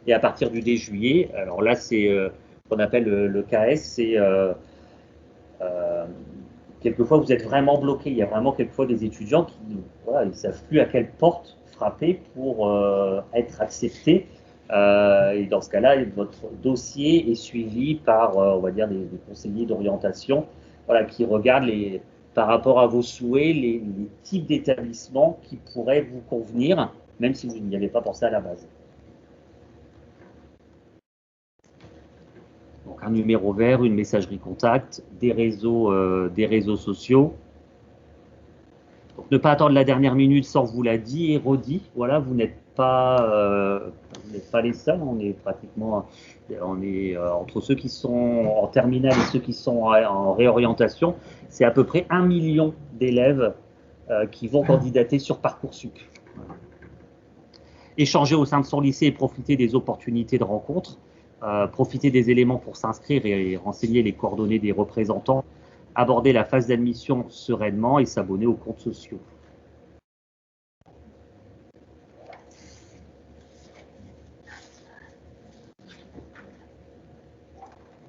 Et à partir du 10 juillet, alors là c'est qu'on appelle le KS, c'est quelquefois vous êtes vraiment bloqué. Il y a vraiment quelquefois des étudiants qui ne savent plus à quelle porte frapper pour être acceptés. Et dans ce cas-là, votre dossier est suivi par, on va dire, des conseillers d'orientation, qui regardent par rapport à vos souhaits, les types d'établissements qui pourraient vous convenir, même si vous n'y avez pas pensé à la base. Donc un numéro vert, une messagerie contact, des réseaux sociaux. Donc ne pas attendre la dernière minute sans vous l'a dit et redit. Voilà, vous n'êtes pas les seuls. On est pratiquement, entre ceux qui sont en terminale et ceux qui sont en réorientation, c'est à peu près 1 million d'élèves qui vont candidater sur Parcoursup. Échanger au sein de son lycée et profiter des opportunités de rencontre. Profiter des éléments pour s'inscrire et renseigner les coordonnées des représentants, aborder la phase d'admission sereinement et s'abonner aux comptes sociaux.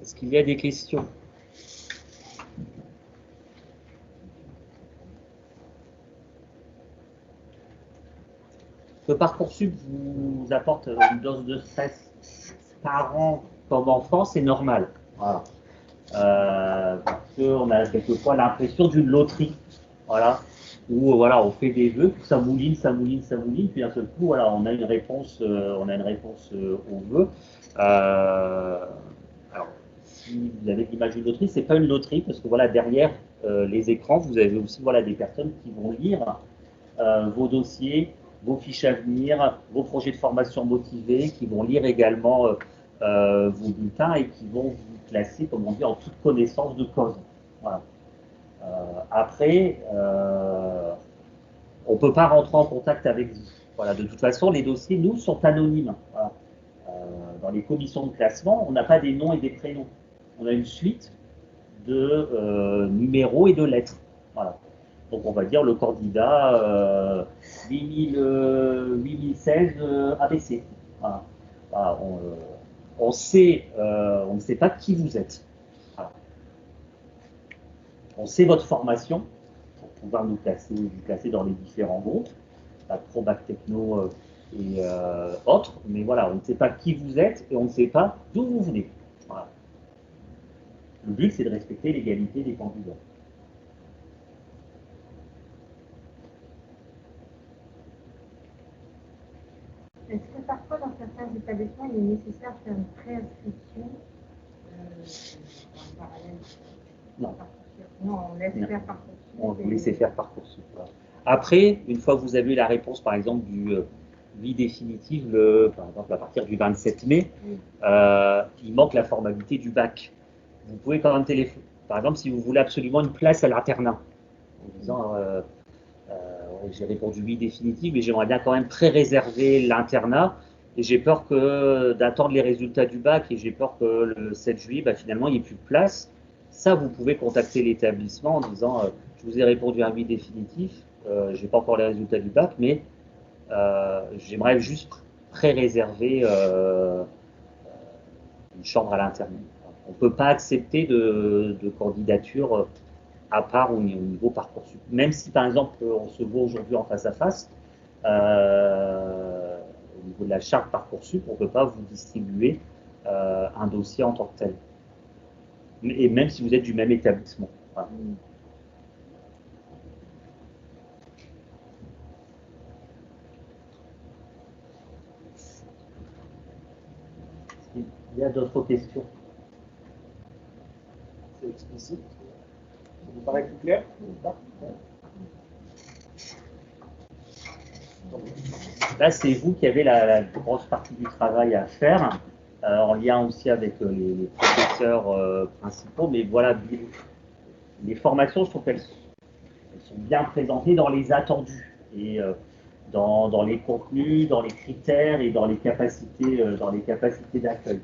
Est-ce qu'il y a des questions? Le Parcoursup vous apporte une dose de stress par an comme enfant, c'est normal. Voilà. Parce qu'on a quelquefois l'impression d'une loterie. Voilà. Où voilà, on fait des vœux, puis ça mouline, puis d'un seul coup, voilà, on a une réponse aux vœux. Alors, si vous avez l'image d'une loterie, c'est pas une loterie, parce que voilà, derrière les écrans, vous avez aussi voilà, des personnes qui vont lire vos dossiers, vos fiches à venir, vos projets de formation motivés, qui vont lire également vos bulletins et qui vont vous classer, comme on dit, en toute connaissance de cause. Voilà. Après, on ne peut pas rentrer en contact avec vous. Voilà. De toute façon, les dossiers, nous, sont anonymes. Voilà. Dans les commissions de classement, on n'a pas des noms et des prénoms. On a une suite de numéros et de lettres. Voilà. Donc on va dire le candidat 8016 ABC. Voilà. Voilà, on ne sait pas qui vous êtes. Voilà. On sait votre formation pour pouvoir vous classer dans les différents groupes, la pro, bac, techno et autres. Mais voilà, on ne sait pas qui vous êtes et on ne sait pas d'où vous venez. Voilà. Le but, c'est de respecter l'égalité des candidats. Est-ce que parfois, dans certains établissements, il est nécessaire de faire une préinscription en parallèle? Non. Non, on laisse faire Parcoursup. On vous laisse faire Parcoursup. Après, une fois que vous avez eu la réponse, par exemple, du oui définitive, par exemple, à partir du 27 mai, il manque la formalité du bac. Vous pouvez quand même téléphoner. Par exemple, si vous voulez absolument une place à l'internat, en disant j'ai répondu oui définitive, mais j'aimerais bien quand même pré-réserver l'internat et j'ai peur d'attendre les résultats du bac et j'ai peur que le 7 juillet, finalement, il n'y ait plus de place. Ça, vous pouvez contacter l'établissement en disant je vous ai répondu un oui définitif, je n'ai pas encore les résultats du bac, mais j'aimerais juste pré-réserver une chambre à l'internat. On ne peut pas accepter de candidature à part au niveau Parcoursup. Même si, par exemple, on se voit aujourd'hui en face à face, au niveau de la charte Parcoursup, on ne peut pas vous distribuer un dossier en tant que tel. Et même si vous êtes du même établissement. Voilà. Il y a d'autres questions? C'est explicite. Ça vous paraît plus clair? Là, c'est vous qui avez la grosse partie du travail à faire, en lien aussi avec les professeurs principaux. Mais voilà, les formations, je trouve qu'elles sont bien présentées dans les attendus et dans les contenus, dans les critères et dans les capacités d'accueil.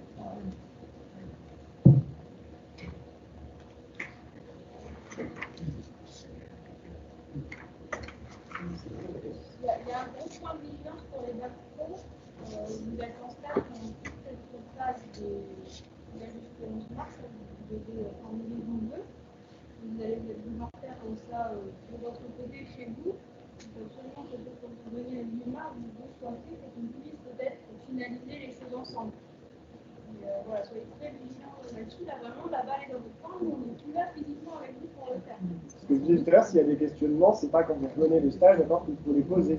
Il y a un gros point de vigilance pour les bacs pro. Vous êtes en stage dans toute cette phase jusqu'au 11 mars, vous devez formuler vos vœux. Vous allez devoir faire ça de votre côté chez vous. Il faut absolument que quand vous venez à l'UMA, vous choisissez pour qu'on puisse peut-être finaliser les choses ensemble. Voilà, soyez très vigilants là-dessus. Là, vraiment, la balle est dans votre camp. Nous, on est plus là physiquement avec vous pour le faire. Ce que je disais tout à l'heure, s'il y a des questionnements, c'est pas quand vous venez de stage, d'accord, qu'il faut les poser.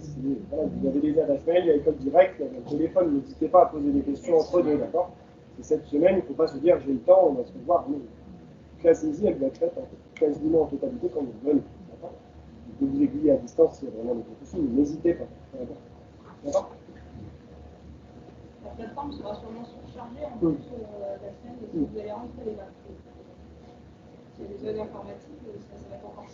Voilà, vous avez des adresses mail, il y a l'école directe, il y a le téléphone, n'hésitez pas à poser des questions entre deux, d'accord. Et cette semaine, il ne faut pas se dire j'ai le temps, on va se revoir. Non. La classe ici, elle doit être faite quasiment en totalité quand vous venez. D'accord. Vous pouvez vous aiguiller à distance s'il y a vraiment des questions, mais n'hésitez pas. D'accord. La plateforme sera sûrement surchargée en plus la semaine, et si vous allez rentrer les vacances. S'il y a des zones informatiques, ça va être encore